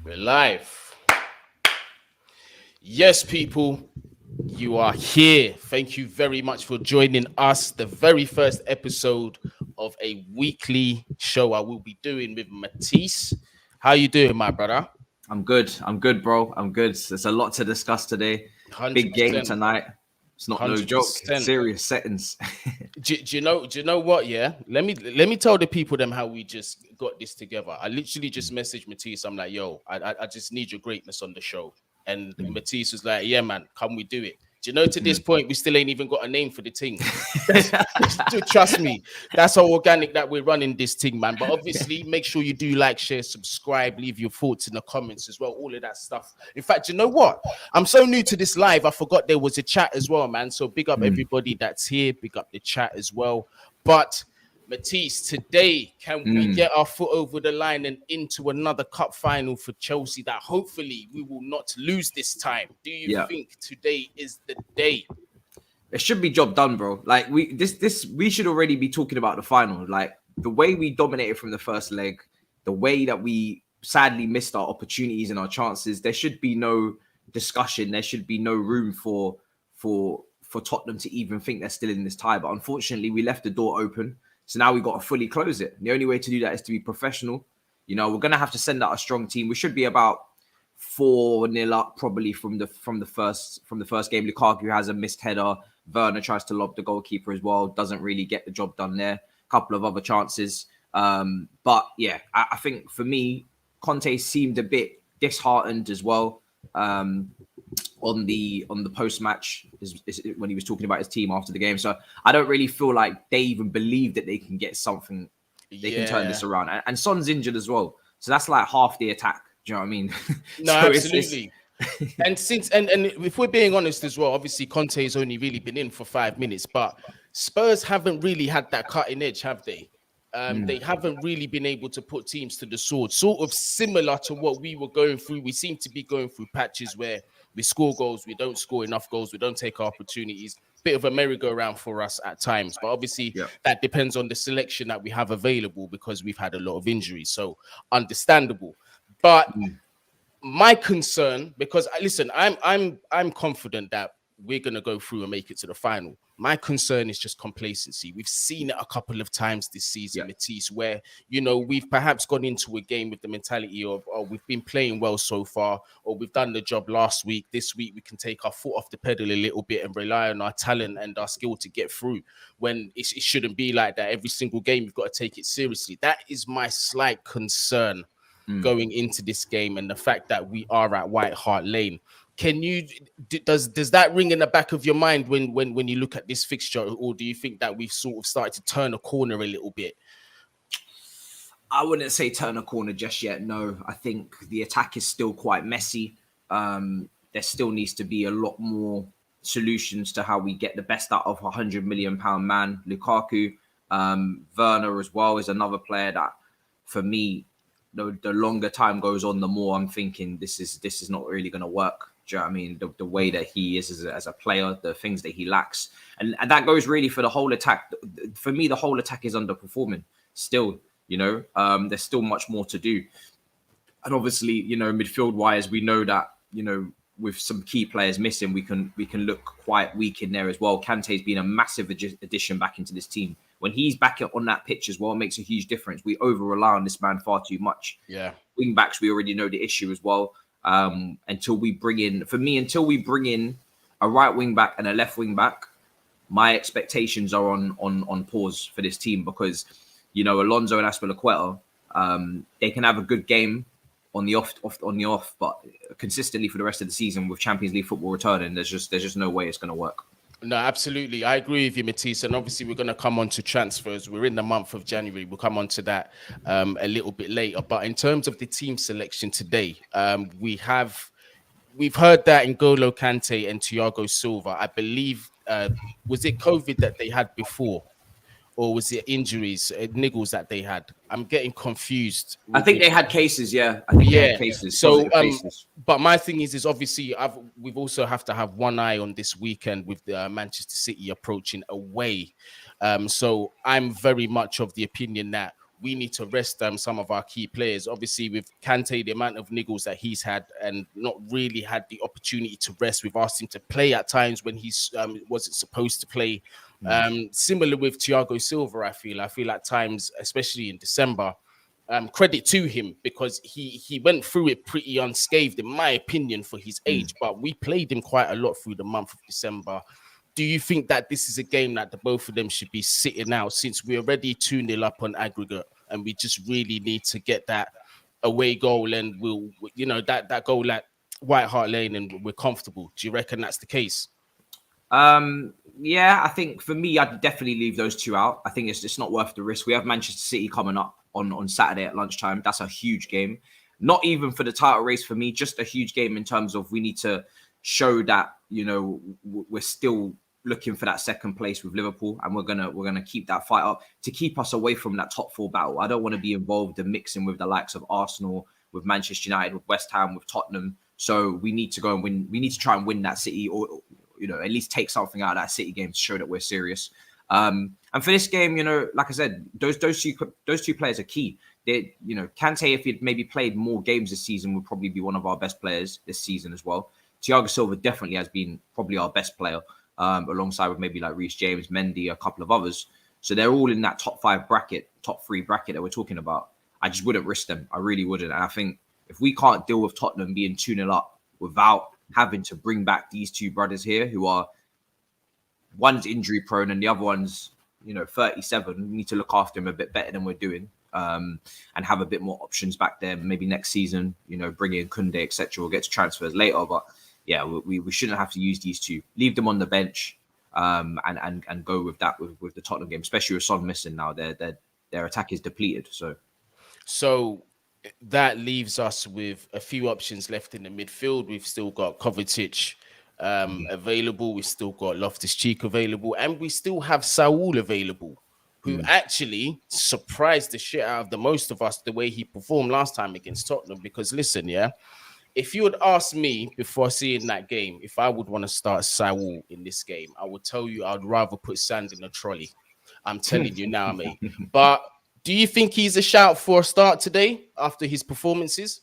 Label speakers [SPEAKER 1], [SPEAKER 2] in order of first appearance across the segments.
[SPEAKER 1] We're live. Yes, people, you are here. Thank you very much for joining us. The very first episode of a weekly show I will be doing with Matisse. How you doing, my brother?
[SPEAKER 2] I'm good. I'm good, bro. I'm good. There's a lot to discuss today. Big game
[SPEAKER 1] 100%.
[SPEAKER 2] tonight. It's not no joke.
[SPEAKER 1] 100%.
[SPEAKER 2] Serious settings.
[SPEAKER 1] Do you know what? Yeah, let me tell the people them how we just got this together. I literally just messaged Matisse. I'm like, yo, I just need your greatness on the show. And Matisse was like, yeah, man, come we do it. Do you know to this point we still ain't even got a name for the thing? Trust me, that's how organic that we're running this thing, man. But obviously, make sure you do like, share, subscribe, leave your thoughts in the comments as well. All of that stuff. In fact, you know what? I'm so new to this live. I forgot there was a chat as well, man. So big up everybody that's here. Big up the chat as well. But Matisse, today, can we get our foot over the line and into another cup final for Chelsea that hopefully we will not lose this time? Do you think today is the day?
[SPEAKER 2] It should be job done, bro. Like we should already be talking about the final. Like the way we dominated from the first leg, the way that we sadly missed our opportunities and our chances. There should be no discussion. There should be no room for Tottenham to even think they're still in this tie. But unfortunately, we left the door open. So now we've got to fully close it. And the only way to do that is to be professional. You know, we're going to have to send out a strong team. We should be about 4-0 up probably from the first game. Lukaku has a missed header. Werner tries to lob the goalkeeper as well. Doesn't really get the job done there. A couple of other chances. But yeah, I think for me, Kante seemed a bit disheartened as well. On the post match when he was talking about his team after the game. So I don't really feel like they even believe that they can get something. They can turn this around. And Son's injured as well. So that's like half the attack. Do you know what I mean?
[SPEAKER 1] No, so absolutely. And if we're being honest as well, obviously Conte has only really been in for 5 minutes, but Spurs haven't really had that cutting edge, have they? They haven't really been able to put teams to the sword, sort of similar to what we were going through. We seem to be going through patches where we score goals, we don't score enough goals, we don't take our opportunities. Bit of a merry-go-round for us at times, but obviously that depends on the selection that we have available because we've had a lot of injuries, so understandable. But my concern, because listen, I'm confident that we're going to go through and make it to the final. My concern is just complacency. We've seen it a couple of times this season, Matisse, where, you know, we've perhaps gone into a game with the mentality of, oh, we've been playing well so far, or we've done the job last week. This week, we can take our foot off the pedal a little bit and rely on our talent and our skill to get through, when it shouldn't be like that. Every single game, you've got to take it seriously. That is my slight concern going into this game, and the fact that we are at White Hart Lane. Can you does that ring in the back of your mind when you look at this fixture, or do you think that we've sort of started to turn a corner a little bit?
[SPEAKER 2] I wouldn't say turn a corner just yet. No, I think the attack is still quite messy. There still needs to be a lot more solutions to how we get the best out of a £100 million man. Lukaku, Werner as well is another player that, for me, the longer time goes on, the more I'm thinking this is not really going to work. Do you know what I mean? The way that he is as a player, the things that he lacks. And that goes really for the whole attack. For me, the whole attack is underperforming still, you know. There's still much more to do. And obviously, you know, midfield-wise, we know that, you know, with some key players missing, we can look quite weak in there as well. Kante's been a massive addition back into this team. When he's back on that pitch as well, it makes a huge difference. We over-rely on this man far too much.
[SPEAKER 1] Yeah.
[SPEAKER 2] Wing-backs, we already know the issue as well. Until we bring in a right wing-back and a left wing-back, my expectations are on pause for this team because, you know, Alonso and Azpilicueta, they can have a good game on the off, but consistently for the rest of the season with Champions League football returning, there's just no way it's going to work.
[SPEAKER 1] No, absolutely. I agree with you, Matisse. And obviously, we're going to come on to transfers. We're in the month of January. We'll come on to that a little bit later. But in terms of the team selection today, we've heard that N'Golo Kante and Thiago Silva, I believe, was it COVID that they had before? Or was it injuries, niggles that they had? I'm getting confused.
[SPEAKER 2] I think they had cases, yeah. I think they had cases.
[SPEAKER 1] So, but my thing is obviously we've also have to have one eye on this weekend with the Manchester City approaching away. So I'm very much of the opinion that we need to rest some of our key players. Obviously, with Kante, the amount of niggles that he's had and not really had the opportunity to rest. We've asked him to play at times when he's wasn't supposed to play. Similar with Thiago Silva, I feel at times, especially in December. Credit to him because he went through it pretty unscathed, in my opinion, for his age. But we played him quite a lot through the month of December. Do you think that this is a game that the both of them should be sitting out since we're already 2-0 up on aggregate and we just really need to get that away goal and we'll, that goal at White Hart Lane and we're comfortable? Do you reckon that's the case?
[SPEAKER 2] Yeah, I think for me, I'd definitely leave those two out. I think it's not worth the risk. We have Manchester City coming up on Saturday at lunchtime. That's a huge game. Not even for the title race for me, just a huge game in terms of we need to show that, we're still looking for that second place with Liverpool, and we're gonna keep that fight up to keep us away from that top four battle. I don't want to be involved in mixing with the likes of Arsenal, with Manchester United, with West Ham, with Tottenham. So we need to go and win. We need to try and win that City, or at least take something out of that City game to show that we're serious. And for this game, like I said, those two players are key. They, Kante, if he'd maybe played more games this season, would probably be one of our best players this season as well. Thiago Silva definitely has been probably our best player, alongside with maybe like Reece James, Mendy, a couple of others. So they're all in that top three bracket that we're talking about. I just wouldn't risk them. I really wouldn't. And I think if we can't deal with Tottenham being 2-0 up without having to bring back these two brothers here, who are, one's injury prone and the other one's, 37, we need to look after him a bit better than we're doing, and have a bit more options back there. Maybe next season, bring in Kunde, etc. We'll get to transfers later, but yeah, we shouldn't have to use these two. Leave them on the bench, and go with that with the Tottenham game, especially with Son missing now. Their attack is depleted.
[SPEAKER 1] So that leaves us with a few options left in the midfield. We've still got Kovacic available. We've still got Loftus-Cheek available, and we still have Saul available, who actually surprised the shit out of the most of us the way he performed last time against Tottenham. Because listen, if you had asked me before seeing that game if I would want to start Saul in this game, I would tell you I'd rather put sand in a trolley. I'm telling you now, mate. But do you think he's a shout for a start today after his performances?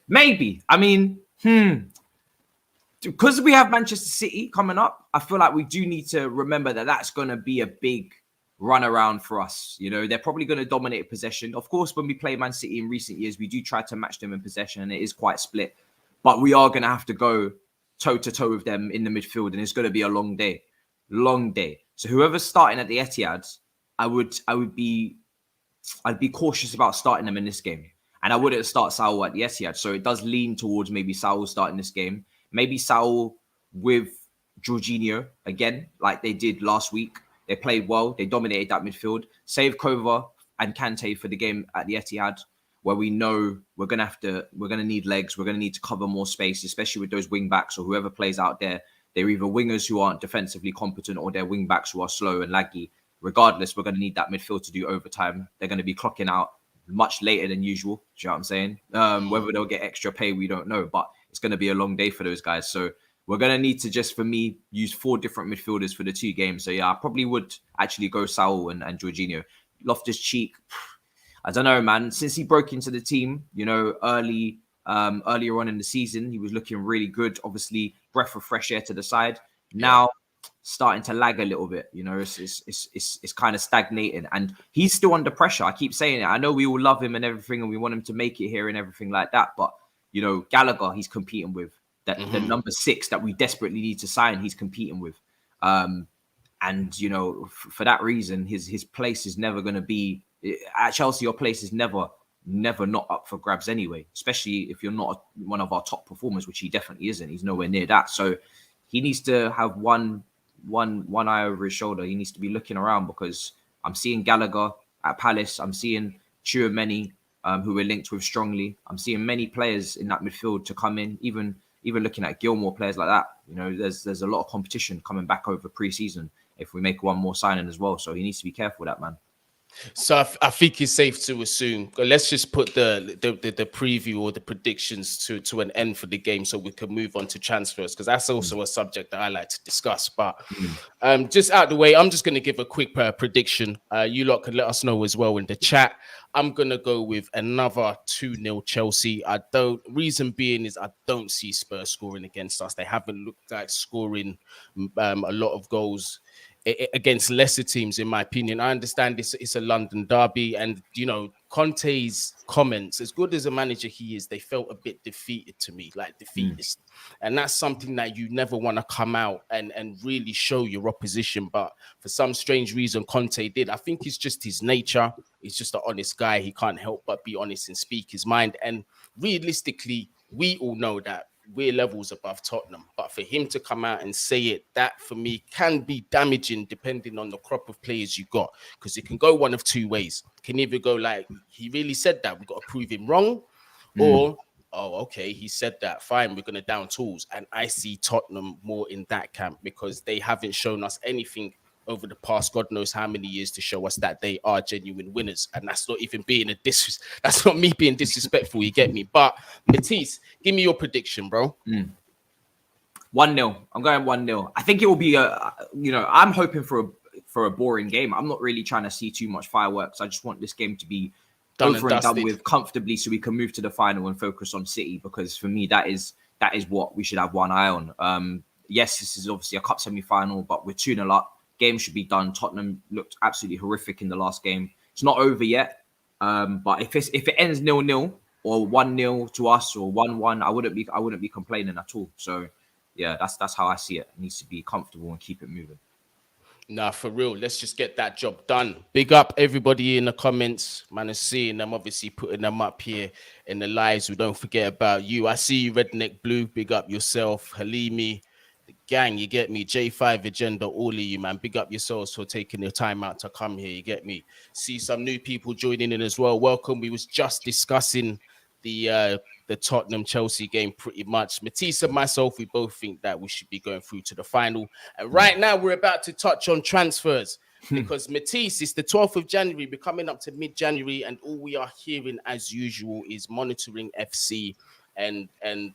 [SPEAKER 2] Maybe. I mean, because we have Manchester City coming up, I feel like we do need to remember that that's going to be a big run around for us. They're probably going to dominate possession. Of course, when we play Man City in recent years, we do try to match them in possession, and it is quite split. But we are going to have to go toe-to-toe with them in the midfield, and it's going to be a long day. Long day. So whoever's starting at the Etihad, I'd be cautious about starting them in this game. And I wouldn't start Saul at the Etihad. So it does lean towards maybe Saul starting this game. Maybe Saul with Jorginho again, like they did last week. They played well. They dominated that midfield. Save Kova and Kante for the game at the Etihad, where we know we're going to need legs. We're going to need to cover more space, especially with those wing backs or whoever plays out there. They're either wingers who aren't defensively competent or they're wing backs who are slow and laggy. Regardless, we're going to need that midfield to do overtime. They're going to be clocking out much later than usual. Do you know what I'm saying? Whether they'll get extra pay, we don't know. But it's going to be a long day for those guys. So we're going to need to just, for me, use 4 different midfielders for the 2 games. So yeah, I probably would actually go Saul and Jorginho. Loftus-Cheek, I don't know, man. Since he broke into the team, earlier on in the season, he was looking really good. Obviously, breath of fresh air to the side. Now, starting to lag a little bit. It's kind of stagnating, and he's still under pressure. I keep saying it. I know we all love him and everything, and we want him to make it here and everything like that. But Gallagher, he's competing with that. The number 6 that we desperately need to sign, he's competing with. And for that reason, his place is never going to be at Chelsea. Your place is never not up for grabs anyway, especially if you're not one of our top performers, which he definitely isn't. He's nowhere near that. So he needs to have one eye over his shoulder. He needs to be looking around, because I'm seeing Gallagher at Palace. I'm seeing Tchouaméni, who we're linked with strongly. I'm seeing many players in that midfield to come in, even looking at Gilmore, players like that. There's a lot of competition coming back over pre-season if we make one more signing as well. So he needs to be careful with that, man.
[SPEAKER 1] So I think it's safe to assume. Let's just put the preview or the predictions to an end for the game, so we can move on to transfers, because that's also a subject that I like to discuss. But just out the way, I'm just going to give a quick prediction. You lot can let us know as well in the chat. I'm going to go with another 2-0 Chelsea. Reason being is I don't see Spurs scoring against us. They haven't looked like scoring a lot of goals against lesser teams, in my opinion. I understand it's a London derby, and Conte's comments, as good as a manager he is, they felt a bit defeated to me, like defeatist. And that's something that you never want to come out and really show your opposition. But for some strange reason, Conte did. I think it's just his nature. He's just an honest guy. He can't help but be honest and speak his mind. And realistically, we all know that we're levels above Tottenham, but for him to come out and say it, that for me can be damaging depending on the crop of players you got, because it can go one of two ways. It can either go like, he really said that, we've got to prove him wrong, or oh, okay, he said that, fine, we're going to down tools. And I see Tottenham more in that camp, because they haven't shown us anything over the past God knows how many years to show us that they are genuine winners. And that's not even being that's not me being disrespectful, you get me? But Matisse, give me your prediction, bro.
[SPEAKER 2] 1-0. I'm going 1-0. I think it will be I'm hoping for a boring game. I'm not really trying to see too much fireworks. I just want this game to be done with comfortably, so we can move to the final and focus on City, because for me that is what we should have one eye on. Yes, this is obviously a cup semi-final, but we're 2-0 up. Game should be done. Tottenham looked absolutely horrific in the last game. It's not over yet. But if it ends 0-0 or 1-0 to us or 1-1, I wouldn't be complaining at all. So yeah, that's how I see it. It needs to be comfortable and keep it moving.
[SPEAKER 1] Nah, for real. Let's just get that job done. Big up everybody in the comments. Man, is seeing them, obviously putting them up here in the lives. We don't forget about you. I see you, Redneck Blue. Big up yourself. Halimi. The gang, you get me? J5 Agenda, all of you, man. Big up yourselves for taking your time out to come here, you get me? See some new people joining in as well. Welcome. We was just discussing the Tottenham Chelsea game pretty much. Matisse and myself, we both think that we should be going through to the final. And right now we're about to touch on transfers, because Matisse, it's the 12th of January. We're coming up to mid-January, and all we are hearing as usual is monitoring FC and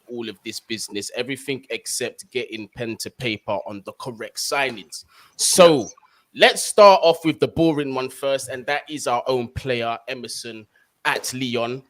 [SPEAKER 1] all of this business, everything except getting pen to paper on the correct signings. So let's start off with the boring one first, and that is our own player, Emerson, at Lyon.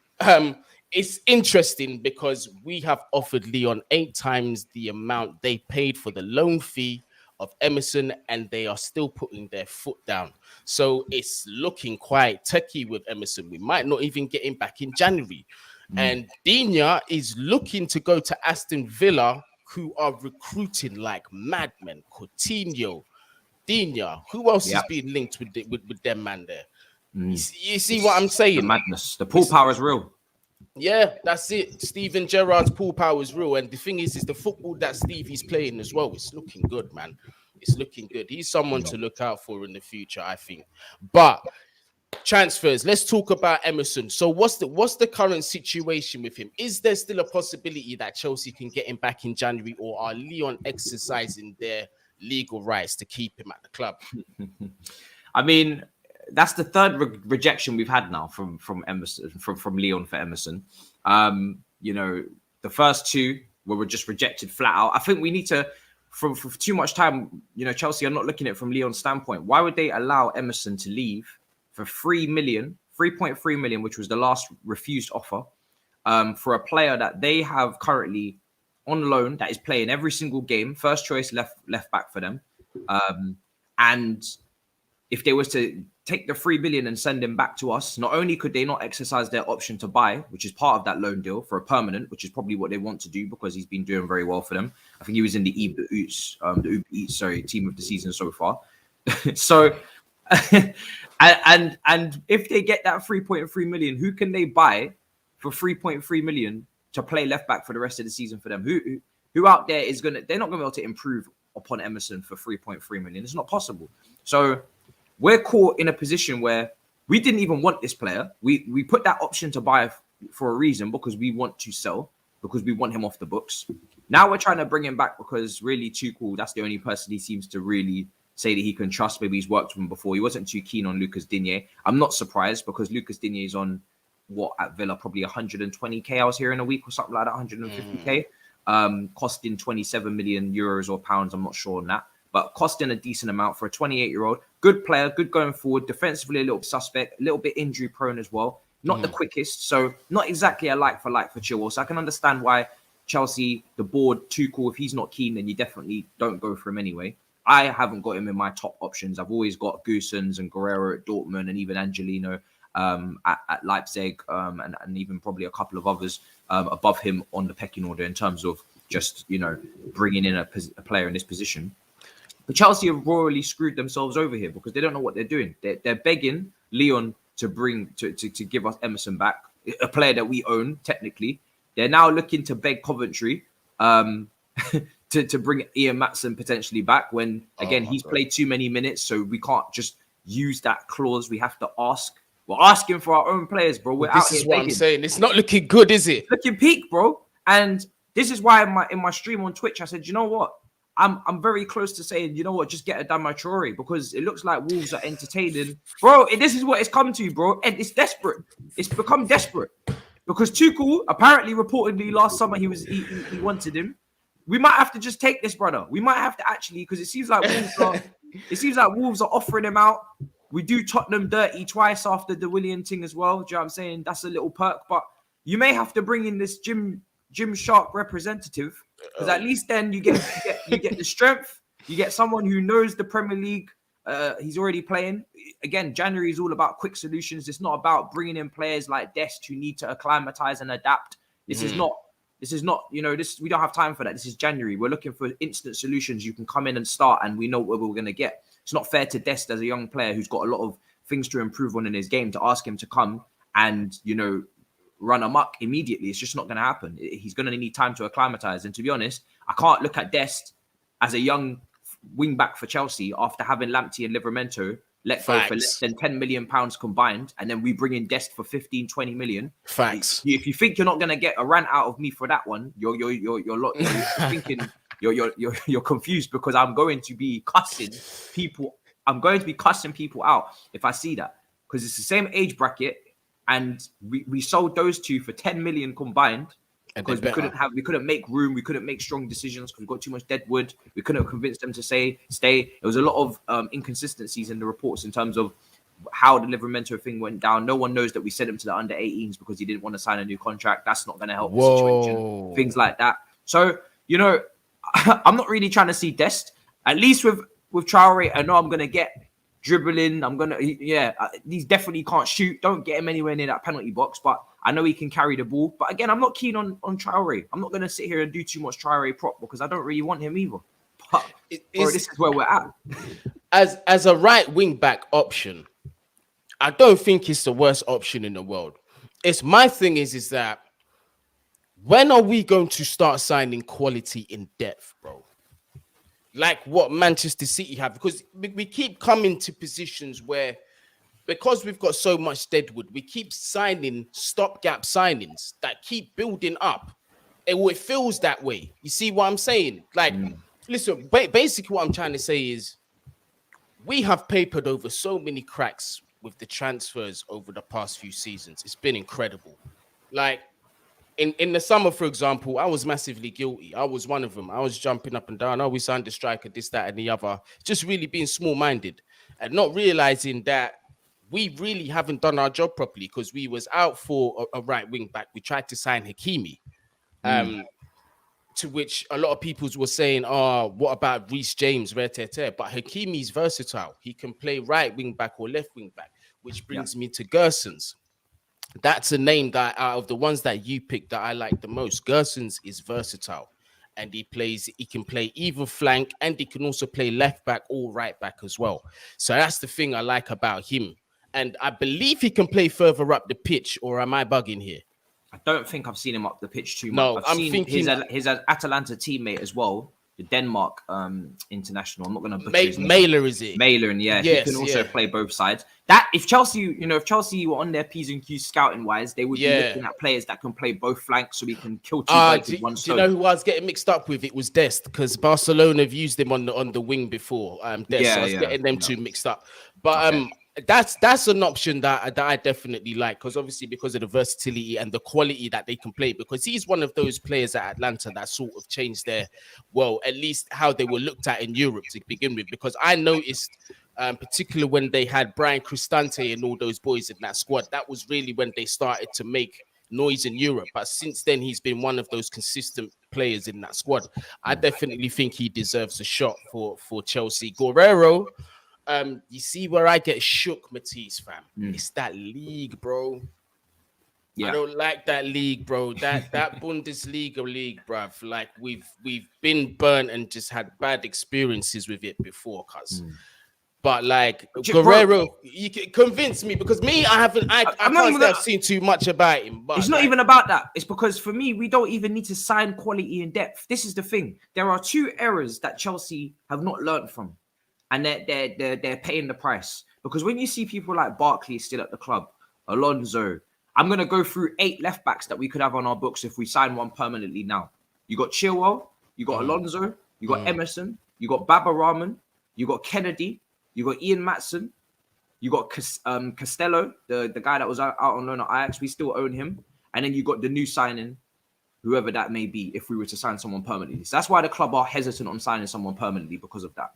[SPEAKER 1] It's interesting because we have offered Lyon 8 times the amount they paid for the loan fee of Emerson, and they are still putting their foot down. So it's looking quite techie with Emerson. We might not even get him back in January. And Digne is looking to go to Aston Villa, who are recruiting like madmen. Coutinho, Digne, who else is being linked with them, man, there? You see what I'm saying?
[SPEAKER 2] The madness. The pull power is real.
[SPEAKER 1] Yeah, that's it. Steven Gerrard's pull power is real. And the thing is the football that Stevie's playing as well. It's looking good, man. It's looking good. He's someone to look out for in the future, I think. But transfers, let's talk about Emerson. So what's the current situation with him? Is there still a possibility that Chelsea can get him back in January, or are Lyon exercising their legal rights to keep him at the club?
[SPEAKER 2] I mean, that's the third rejection we've had now from Emerson, from Lyon for Emerson. The first two were just rejected flat out. I think we need to, for too much time, Chelsea are not looking at it from Lyon's standpoint. Why would they allow Emerson to leave for 3.3 million, which was the last refused offer, for a player that they have currently on loan, that is playing every single game, first choice left back for them. And if they was to take the 3 million and send him back to us, not only could they not exercise their option to buy, which is part of that loan deal, for a permanent, which is probably what they want to do because he's been doing very well for them. I think he was in the Uber Eats team of the season so far. So, and if they get that 3.3 million, who can they buy for 3.3 million to play left back for the rest of the season for them? Who out there is they're not going to be able to improve upon Emerson for 3.3 million. It's not possible. So we're caught in a position where we didn't even want this player. We put that option to buy for a reason, because we want to sell, because we want him off the books. Now we're trying to bring him back because really Tuchel, that's the only person he seems to really say that he can trust. Maybe he's worked with him before. He wasn't too keen on Lucas Digne. I'm not surprised because Lucas Digne is on what at Villa probably 120k. I was here in a week or something like that, 150k, costing 27 million euros or pounds. I'm not sure on that, but costing a decent amount for a 28-year-old. Good player, good going forward. Defensively a little bit suspect, a little bit injury prone as well. Not the quickest, so not exactly a like for Chilwell. So I can understand why Chelsea, the board, Tuchel, if he's not keen, then you definitely don't go for him anyway. I haven't got him in my top options. I've always got Goossens and Guerrero at Dortmund and even Angelino at Leipzig and even probably a couple of others above him on the pecking order in terms of just, bringing in a player in this position. But Chelsea have royally screwed themselves over here because they don't know what they're doing. They're begging Leon to give us Emerson back, a player that we own technically. They're now looking to beg Coventry to bring Ian Maatsen potentially back when, again, he's played too many minutes, so we can't just use that clause. We have to ask. We're asking for our own players, bro.
[SPEAKER 1] This is what I'm saying. It's not looking good, is it?
[SPEAKER 2] It's looking peak, bro. And this is why in my stream on Twitch, I said, you know what? I'm very close to saying, you know what, just get a Adama Traore because it looks like Wolves are entertaining. Bro, this is what it's come to, bro. And it's desperate. It's become desperate. Because Tuchel, apparently, reportedly, last summer, he wanted him. We might have to just take this, brother. We might have to actually, because it seems like Wolves are offering him out. We do Tottenham dirty twice after the Willian thing as well. Do you know what I'm saying? That's a little perk. But you may have to bring in this Jim Sharp representative. Because at least then you get the strength. You get someone who knows the Premier League. He's already playing. Again, January is all about quick solutions. It's not about bringing in players like Dest who need to acclimatize and adapt. This is not, we don't have time for that. This is January. We're looking for instant solutions. You can come in and start and we know what we're going to get. It's not fair to Dest as a young player who's got a lot of things to improve on in his game to ask him to come and, run amok immediately. It's just not going to happen. He's going to need time to acclimatize. And to be honest, I can't look at Dest as a young wing back for Chelsea after having Lamptey and Livramento let go for less than £10 million combined, and then we bring in Dest for 15-20 million.
[SPEAKER 1] Facts.
[SPEAKER 2] If you think you're not going to get a rant out of me for that one, you're thinking you're confused because I'm going to be cussing people. I'm going to be cussing people out if I see that because it's the same age bracket. And we sold those two for 10 million combined because we couldn't make room, we couldn't make strong decisions because we got too much Deadwood. We couldn't convince them to stay. There was a lot of inconsistencies in the reports in terms of how the Livramento thing went down. No one knows that we sent him to the under 18s because he didn't want to sign a new contract. That's not going to help the situation. Things like that. So, I'm not really trying to see Dest. At least with Traore, I know I'm going to get dribbling. These definitely can't shoot. Don't get him anywhere near that penalty box, but I know he can carry the ball. But again, I'm not keen on Traore. I'm not going to sit here and do too much Traore prop because I don't really want him either. But this is where we're at.
[SPEAKER 1] As a right wing back option, I don't think it's the worst option in the world. It's my thing is that when are we going to start signing quality in depth, bro? Like what Manchester City have, because we keep coming to positions where, because we've got so much Deadwood, we keep signing stopgap signings that keep building up. It feels that way. You see what I'm saying? Like, listen, basically what I'm trying to say is we have papered over so many cracks with the transfers over the past few seasons. It's been incredible. Like, in the summer, for example, I was massively guilty. I was one of them. I was jumping up and down. Oh, we signed a striker, this, that, and the other. Just really being small-minded and not realizing that we really haven't done our job properly because we was out for a right wing back. We tried to sign Hakimi, to which a lot of people were saying, oh, what about Reece James, But Hakimi's versatile. He can play right wing back or left wing back, which brings me to Gersons. That's a name that out of the ones that you picked that I like the most. Gersons is versatile and he can play either flank and he can also play left back or right back as well. So that's the thing I like about him. And I believe he can play further up the pitch, or am I bugging here?
[SPEAKER 2] I don't think I've seen him up the pitch too much.
[SPEAKER 1] No,
[SPEAKER 2] I'm thinking his Atalanta teammate as well. Denmark international. I'm not going to butcher his name.
[SPEAKER 1] Mailer, is it?
[SPEAKER 2] Mailer, and he can also play both sides. That if Chelsea were on their P's and Q's scouting wise, they would be looking at players that can play both flanks, so we can kill two birds with one stone.
[SPEAKER 1] Do you know who I was getting mixed up with? It was Dest, because Barcelona have used him on the wing before. Dest, so I was getting them two mixed up. But that's an option that I definitely like, because obviously because of the versatility and the quality that they can play, because he's one of those players at Atlanta that sort of changed their, well, at least how they were looked at in Europe to begin with, because I noticed particularly when they had Brian Cristante and all those boys in that squad, that was really when they started to make noise in Europe. But since then, he's been one of those consistent players in that squad. I definitely think he deserves a shot for Chelsea. Guerrero, you see where I get shook, Matisse, fam. It's that league, bro. Yeah. I don't like that league, bro. That Bundesliga league, bruv. Like we've been burnt and just had bad experiences with it before, cuz. But like Guerrero, you can convince me, because me, I can't say I've seen too much about him. But
[SPEAKER 2] it's not even about that. It's because for me, we don't even need to sign quality in depth. This is the thing. There are two errors that Chelsea have not learned from, and they're paying the price. Because when you see people like Barkley still at the club, Alonso, I'm gonna go through 8 left backs that we could have on our books if we sign one permanently now. You got Chilwell, you got Alonso, you got Emerson, you got Baba Rahman, you got Kennedy. You got Ian Matson, you got Costello, the guy that was out on loan at Ajax. We still own him. And then you got the new signing, whoever that may be, if we were to sign someone permanently. So that's why the club are hesitant on signing someone permanently, because of that.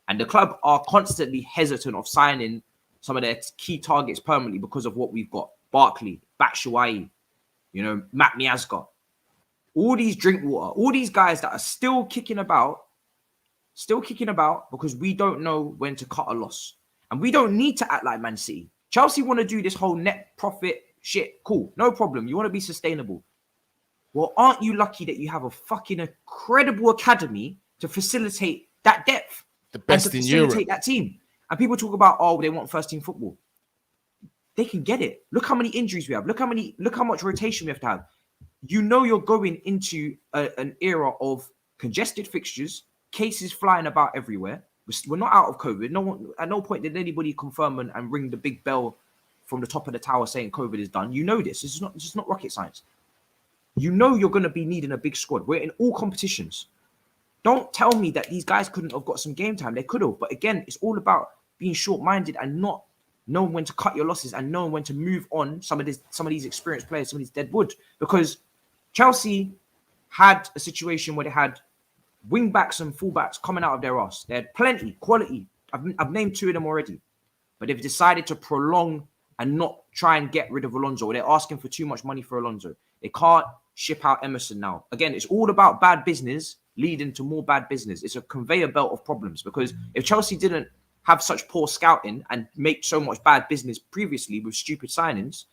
[SPEAKER 2] And the club are constantly hesitant of signing some of their key targets permanently because of what we've got. Barkley, Batshuayi, Matt Miazga. All these Drinkwater, all these guys that are still kicking about because we don't know when to cut a loss. And we don't need to act like Man City. Chelsea want to do this whole net profit shit. Cool, no problem. You want to be sustainable. Well, aren't you lucky that you have a fucking incredible academy to facilitate that depth?
[SPEAKER 1] The best in Europe.
[SPEAKER 2] That team. And people talk about, they want first team football. They can get it. Look how many injuries we have. Look how much rotation we have to have. You're going into an era of congested fixtures, cases flying about everywhere. We're not out of COVID. No one, at no point did anybody confirm and ring the big bell from the top of the tower saying COVID is done. You know this. This is not rocket science. You're going to be needing a big squad. We're in all competitions. Don't tell me that these guys couldn't have got some game time. They could have. But again, it's all about being short-minded and not knowing when to cut your losses and knowing when to move on some of these experienced players, some of these Deadwood. Because Chelsea had a situation where they had wing backs and full backs coming out of their ass. They had plenty, quality. I've named 2 of them already. But they've decided to prolong and not try and get rid of Alonso. They're asking for too much money for Alonso. They can't ship out Emerson now. Again, it's all about bad business leading to more bad business. It's a conveyor belt of problems, because if Chelsea didn't have such poor scouting and make so much bad business previously with stupid signings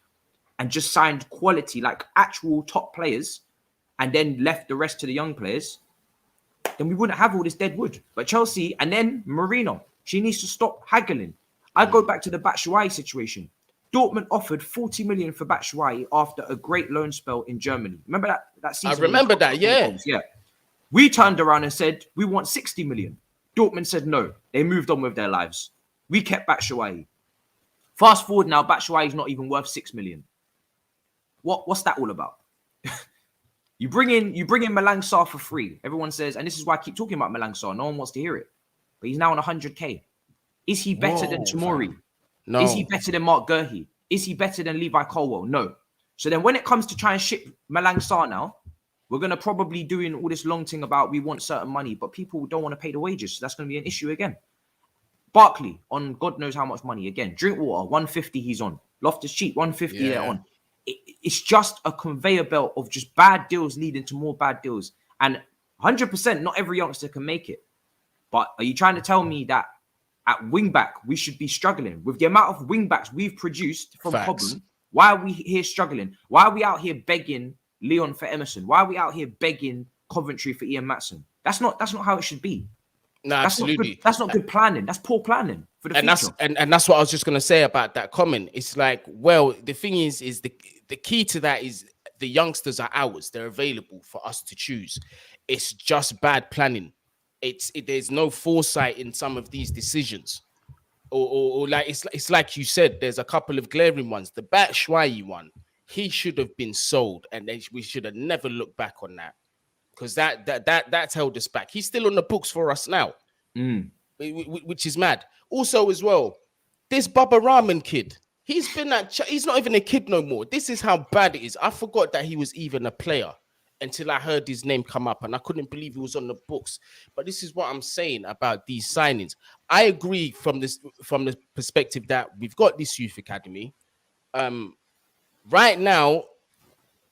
[SPEAKER 2] and just signed quality, like actual top players, and then left the rest to the young players, then we wouldn't have all this Deadwood. But Chelsea, and then Marino, she needs to stop haggling. I go back to the Batshuayi situation. Dortmund offered 40 million for Batshuayi after a great loan spell in Germany. Remember that season?
[SPEAKER 1] I remember that, yeah.
[SPEAKER 2] Yeah. We turned around and said, we want 60 million. Dortmund said no. They moved on with their lives. We kept Batshuayi. Fast forward now, Batshuayi is not even worth 6 million. What's that all about? You bring in Malang Sarr for free. Everyone says, and this is why I keep talking about Malang Sarr. No one wants to hear it. But he's now on 100k. Is he better than Tomori?
[SPEAKER 1] No.
[SPEAKER 2] Is he better than Mark Gurhey? Is he better than Levi Colwell? No. So then when it comes to try and ship Malang Sarr now, we're going to probably doing all this long thing about we want certain money, but people don't want to pay the wages. So that's going to be an issue again. Barkley on God knows how much money again. Drinkwater, 150 he's on. Loftus-Cheek, 150 they're on. It's just a conveyor belt of just bad deals leading to more bad deals. And 100%, not every youngster can make it. But are you trying to tell me that at wing back, we should be struggling? With the amount of wing backs we've produced from Cobham, why are we here struggling? Why are we out here begging Leon for Emerson? Why are we out here begging Coventry for Ian Matson? That's not how it should be.
[SPEAKER 1] No, absolutely.
[SPEAKER 2] That's not good planning. That's poor planning for the future.
[SPEAKER 1] That's what I was just going to say about that comment. It's like, well, the thing is the key to that is the youngsters are ours. They're available for us to choose. It's just bad planning. there's no foresight in some of these decisions. Or like it's like you said, there's a couple of glaring ones. The Batshuayi one, he should have been sold, and then we should have never looked back on that, because that's held us back. He's still on the books for us now, which is mad. Also, as well, this Baba Rahman kid, he's not even a kid no more. This is how bad it is. I forgot that he was even a player until I heard his name come up, and I couldn't believe he was on the books. But this is what I'm saying about these signings. I agree from the perspective that we've got this youth academy. Right now,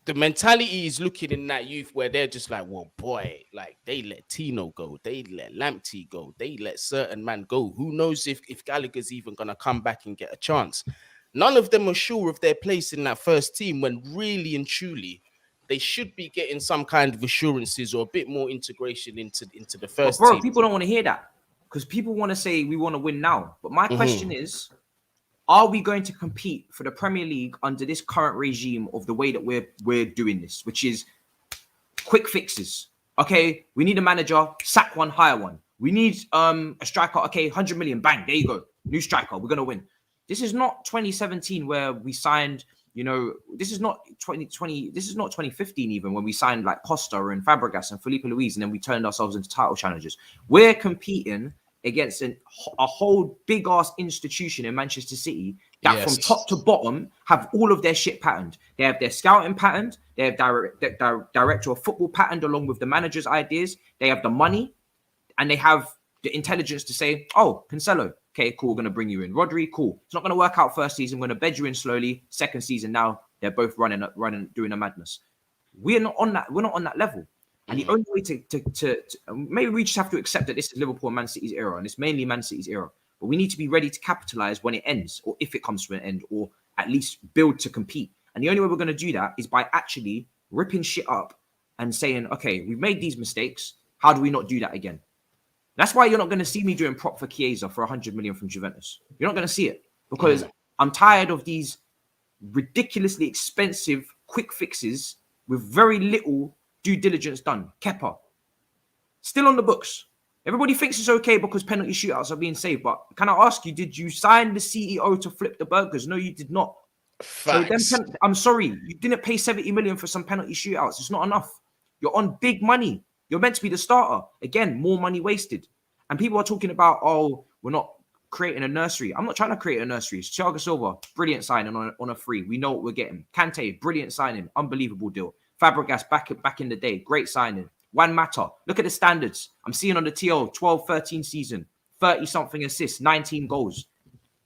[SPEAKER 1] the mentality is looking in that youth where they're just like, well, boy, like they let Tino go, they let Lamptey go, they let certain man go. Who knows if Gallagher's even gonna come back and get a chance? None of them are sure of their place in that first team, when really and truly they should be getting some kind of assurances or a bit more integration into the first team.
[SPEAKER 2] People don't want to hear that, because people want to say we want to win now. But my question is, are we going to compete for the Premier League under this current regime of the way that we're doing this, which is quick fixes? Okay, we need a manager, sack one, hire one. We need a striker. Okay, 100 million, bang, there you go, new striker. We're gonna win. This is not 2017 where we signed. This is not 2020. This is not 2015 even, when we signed like Costa and Fabregas and Felipe Luis, and then we turned ourselves into title challengers. We're competing against a whole big ass institution in Manchester City that from top to bottom have all of their shit patterned. They have their scouting patterned. They have director of football patterned along with the manager's ideas. They have the money, and they have the intelligence to say, oh, Cancelo, okay, cool, we're going to bring you in. Rodri, cool. It's not going to work out first season. We're going to bed you in slowly. Second season, now they're both running, doing a madness. We're not on that. We're not on that level. And the only way to maybe we just have to accept that this is Liverpool and Man City's era, and it's mainly Man City's era. But we need to be ready to capitalize when it ends, or if it comes to an end, or at least build to compete. And the only way we're going to do that is by actually ripping shit up and saying, okay, we've made these mistakes. How do we not do that again? That's why you're not going to see me doing prop for Chiesa for 100 million from Juventus. You're not going to see it, because I'm tired of these ridiculously expensive quick fixes with very little due diligence done. Kepa, still on the books. Everybody thinks it's okay because penalty shootouts are being saved. But can I ask you, did you sign the CEO to flip the burgers? No, you did not.
[SPEAKER 1] Facts.
[SPEAKER 2] So I'm sorry, you didn't pay 70 million for some penalty shootouts. It's not enough. You're on big money. You're meant to be the starter. Again, more money wasted. And people are talking about, oh, we're not creating a nursery. I'm not trying to create a nursery. It's Thiago Silva, brilliant signing on a free. We know what we're getting. Kante, brilliant signing, unbelievable deal. Fabregas back in the day, great signing. Juan Mata, look at the standards. I'm seeing on the TL, 12-13 season, 30-something assists, 19 goals.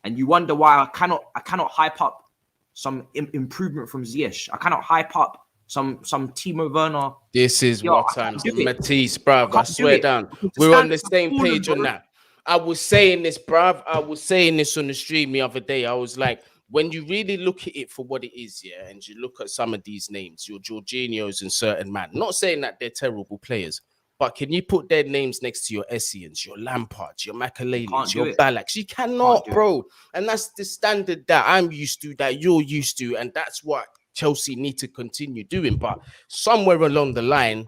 [SPEAKER 2] And you wonder why I cannot hype up some improvement from Ziyech. I cannot hype up some Timo Werner.
[SPEAKER 1] This is what I'm Matisse, bruv. I swear down. We're on the same page on that. I was saying this, bruv. I was saying this on the stream the other day. I was like, when you really look at it for what it is, yeah, and you look at some of these names, your Jorginhos and certain man, not saying that they're terrible players, but can you put their names next to your Essians, your Lampards, your Makaleli's, your Balaks? You cannot, bro. And that's the standard that I'm used to, that you're used to, and that's what Chelsea need to continue doing. But somewhere along the line,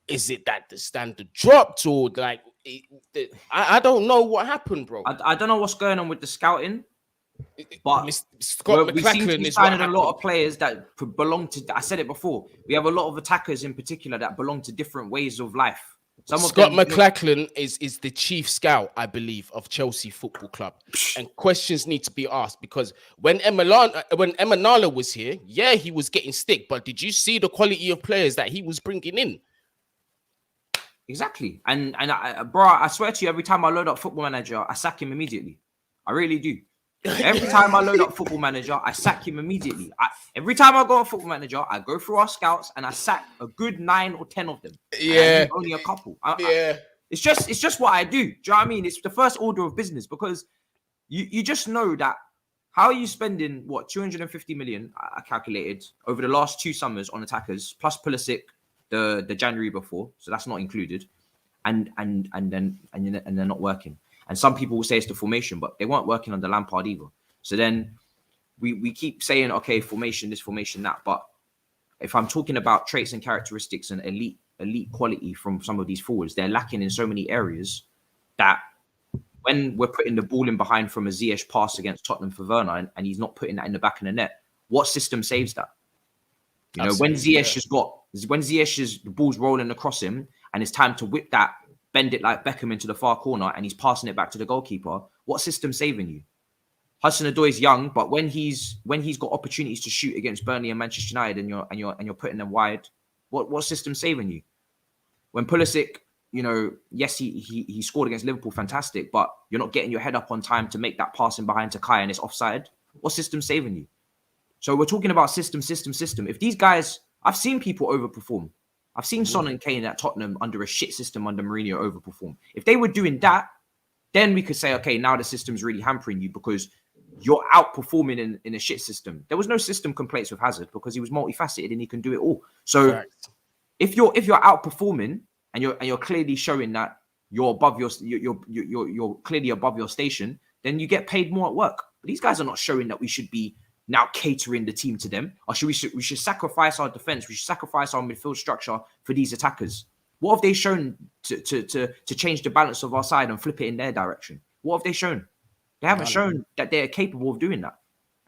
[SPEAKER 1] is it that the standard dropped, or like I don't know what happened, bro.
[SPEAKER 2] I don't know what's going on with the scouting, but
[SPEAKER 1] Scott
[SPEAKER 2] we seem to
[SPEAKER 1] McLachlan
[SPEAKER 2] be
[SPEAKER 1] is
[SPEAKER 2] signing a lot of players that belong to. I said it before. We have a lot of attackers in particular that belong to different ways of life.
[SPEAKER 1] Scott McLachlan is the chief scout, I believe, of Chelsea Football Club, and questions need to be asked, because when Emanala was here, yeah, he was getting stick, but did you see the quality of players that he was bringing in?
[SPEAKER 2] Exactly, and bro, I swear to you, every time I load up Football Manager, I sack him immediately. I really do. Every time I load up Football Manager, I sack him immediately. Every time I go on Football Manager, I go through our scouts and I sack a good 9 or 10 of them.
[SPEAKER 1] Yeah,
[SPEAKER 2] only a couple. It's just what I do. Do you know what I mean? It's the first order of business, because you just know that how are you spending 250 million? I calculated over the last 2 summers on attackers plus Pulisic the January before, so that's not included, and then they're not working. And some people will say it's the formation, but they weren't working under Lampard either. So then we keep saying, okay, formation, this, formation, that. But if I'm talking about traits and characteristics and elite elite quality from some of these forwards. They're lacking in so many areas that when we're putting the ball in behind from a Ziyech pass against Tottenham for Werner and he's not putting that in the back of the net, what system saves that? You know, when Ziyech is the ball's rolling across him and it's time to whip that, bend it like Beckham into the far corner and he's passing it back to the goalkeeper, what system's saving you? Hudson-Odoi is young, but when he's got opportunities to shoot against Burnley and Manchester United and you're putting them wide, what system's saving you? When Pulisic, you know, yes, he scored against Liverpool, fantastic, but you're not getting your head up on time to make that pass in behind to Kai and it's offside. What system's saving you? So we're talking about system. If these guys, I've seen people overperform. I've seen Son and Kane at Tottenham under a shit system under Mourinho overperform. If they were doing that, then we could say, okay, now the system's really hampering you because you're outperforming in a shit system. There was no system complaints with Hazard because he was multifaceted and he can do it all. So if you're outperforming and you're clearly showing that you're above you're clearly above your station, then you get paid more at work. But these guys are not showing that we should be now catering the team to them, or we should sacrifice our defense, we should sacrifice our midfield structure for these attackers. What have they shown to change the balance of our side and flip it in their direction? What have they shown? They haven't shown that they're capable of doing that.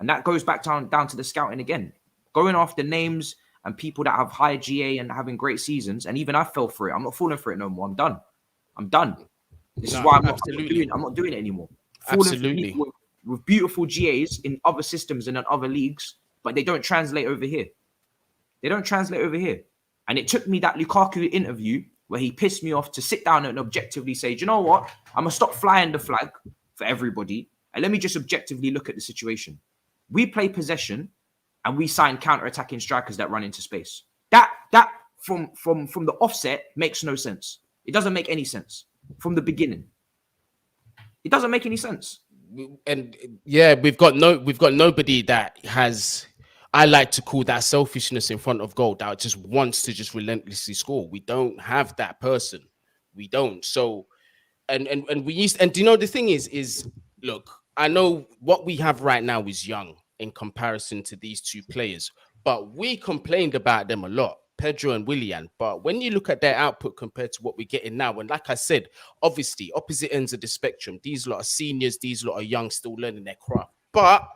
[SPEAKER 2] And that goes back down to the scouting again. Going after names and people that have high GA and having great seasons. And even I fell for it. I'm not falling for it no more. I'm done. This is why I'm not doing it anymore.
[SPEAKER 1] Absolutely.
[SPEAKER 2] With beautiful GAs in other systems and in other leagues, but they don't translate over here. And it took me that Lukaku interview where he pissed me off to sit down and objectively say, do you know what? I'm going to stop flying the flag for everybody. And let me just objectively look at the situation. We play possession and we sign counter-attacking strikers that run into space. That from the offset makes no sense. It doesn't make any sense from the beginning. It doesn't make any sense.
[SPEAKER 1] And yeah, we've got nobody that has, I like to call that selfishness in front of goal, that just wants to just relentlessly score. We don't have that person. We don't. So, and do you know the thing is look, I know what we have right now is young in comparison to these two players, but we complained about them a lot, Pedro and Willian. But when you look at their output compared to what we're getting now, and like I said, obviously opposite ends of the spectrum, these lot are seniors, these lot are young, still learning their craft. But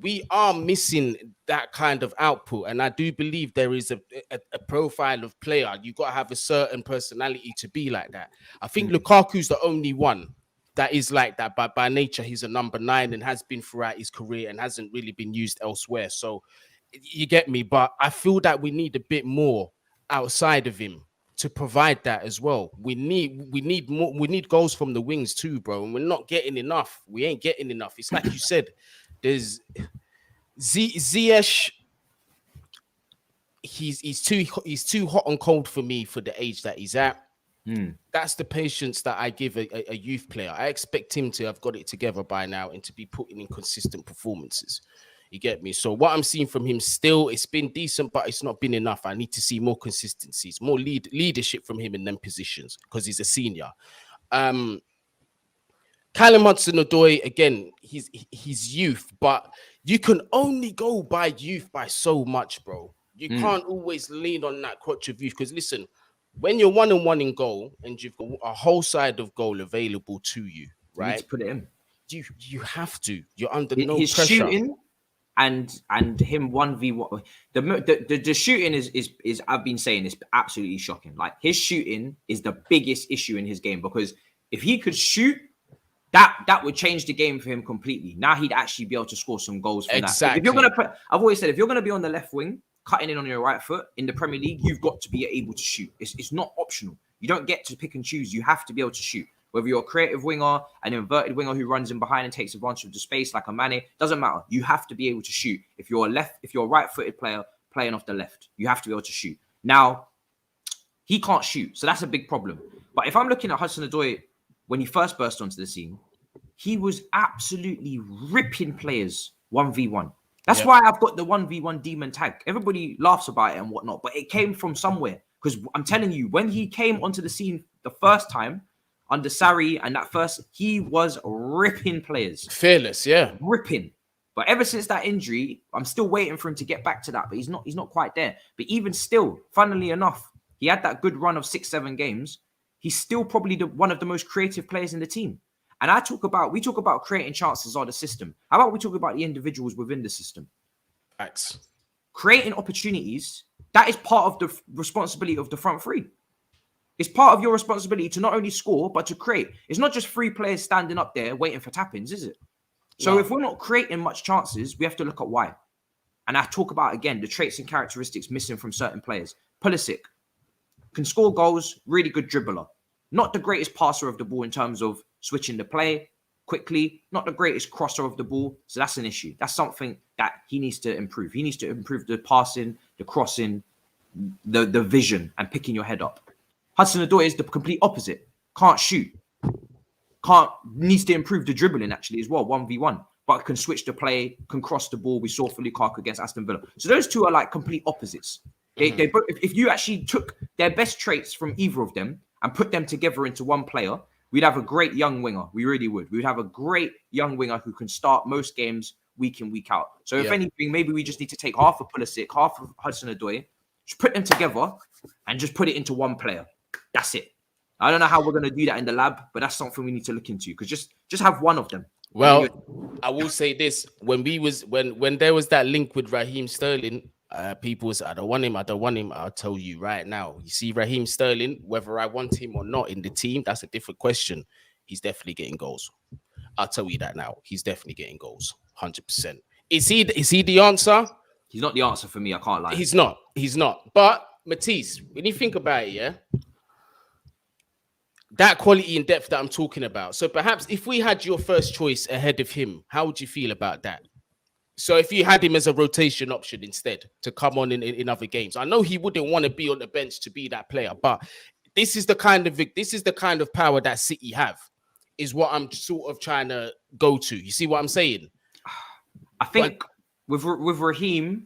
[SPEAKER 1] we are missing that kind of output. And I do believe there is a profile of player. You've got to have a certain personality to be like that. I think Lukaku's the only one that is like that. But by nature, he's a number 9 and has been throughout his career and hasn't really been used elsewhere. So you get me, but I feel that we need a bit more outside of him to provide that as well. We need more. We need goals from the wings too, bro. And we're not getting enough. We ain't getting enough. It's like you said. There's Ziyech. He's too hot and cold for me for the age that he's at. That's the patience that I give a youth player. I expect him to have got it together by now and to be putting in consistent performances. You get me? So what I'm seeing from him still, it's been decent, but it's not been enough. I need to see more consistencies, more leadership from him in them positions because he's a senior. Callum Hudson-Odoi, again, he's youth, but you can only go by youth by so much, bro. You can't always lean on that crutch of youth because listen, when you're 1-1 in goal and you've got a whole side of goal available to you, right?
[SPEAKER 2] You need to put it in.
[SPEAKER 1] You have to. You're under no
[SPEAKER 2] his
[SPEAKER 1] pressure.
[SPEAKER 2] Shooting and him 1v1. The shooting is I've been saying is absolutely shocking. Like his shooting is the biggest issue in his game because if he could shoot, that would change the game for him completely. Now he'd actually be able to score some goals from that. If you're gonna I've always said if you're gonna be on the left wing, cutting in on your right foot in the Premier League, you've got to be able to shoot. It's not optional. You don't get to pick and choose. You have to be able to shoot. Whether you're a creative winger, an inverted winger who runs in behind and takes advantage of the space like a Mane, doesn't matter. You have to be able to shoot. If you're a right-footed player playing off the left, you have to be able to shoot. Now, he can't shoot, so that's a big problem. But if I'm looking at Hudson-Odoi when he first burst onto the scene, he was absolutely ripping players 1v1. That's why I've got the 1v1 demon tag. Everybody laughs about it and whatnot, but it came from somewhere. Because I'm telling you, when he came onto the scene the first time, under Sarri and that first, he was ripping players.
[SPEAKER 1] Fearless, yeah.
[SPEAKER 2] Ripping. But ever since that injury, I'm still waiting for him to get back to that, but he's not quite there. But even still, funnily enough, he had that good run of 6-7 games, he's still probably one of the most creative players in the team. And we talk about creating chances or the system. How about we talk about the individuals within the system?
[SPEAKER 1] Facts.
[SPEAKER 2] Creating opportunities, that is part of the responsibility of the front three. It's part of your responsibility to not only score, but to create. It's not just 3 players standing up there waiting for tap-ins, is it? So if we're not creating much chances, we have to look at why. And I talk about, again, the traits and characteristics missing from certain players. Pulisic can score goals, really good dribbler. Not the greatest passer of the ball in terms of switching the play quickly. Not the greatest crosser of the ball. So that's an issue. That's something that he needs to improve. He needs to improve the passing, the crossing, the vision, and picking your head up. Hudson-Odoi is the complete opposite. Can't shoot. Needs to improve the dribbling actually as well, 1v1. But can switch the play, can cross the ball. We saw for Lukaku against Aston Villa. So those two are like complete opposites. They both, if you actually took their best traits from either of them and put them together into one player, we'd have a great young winger. We really would. We would have a great young winger who can start most games week in, week out. So if anything, maybe we just need to take half of Pulisic, half of Hudson-Odoi, just put them together and just put it into one player. That's it. I don't know how we're going to do that in the lab, but that's something we need to look into because just have one of them.
[SPEAKER 1] Well, I will say this: when there was that link with Raheem Sterling, people was, I don't want him. I'll tell you right now. You see, Raheem Sterling, whether I want him or not in the team, that's a different question. He's definitely getting goals. I'll tell you that now. He's definitely getting goals, 100%. Is he the answer?
[SPEAKER 2] He's not the answer for me. I can't lie.
[SPEAKER 1] He's not. But Matisse, when you think about it, yeah. That quality and depth that I'm talking about. So perhaps if we had your first choice ahead of him, how would you feel about that? So if you had him as a rotation option instead to come on in other games, I know he wouldn't want to be on the bench to be that player, but this is the kind of power that City have, is what I'm sort of trying to go to. You see what I'm saying?
[SPEAKER 2] I think with Raheem,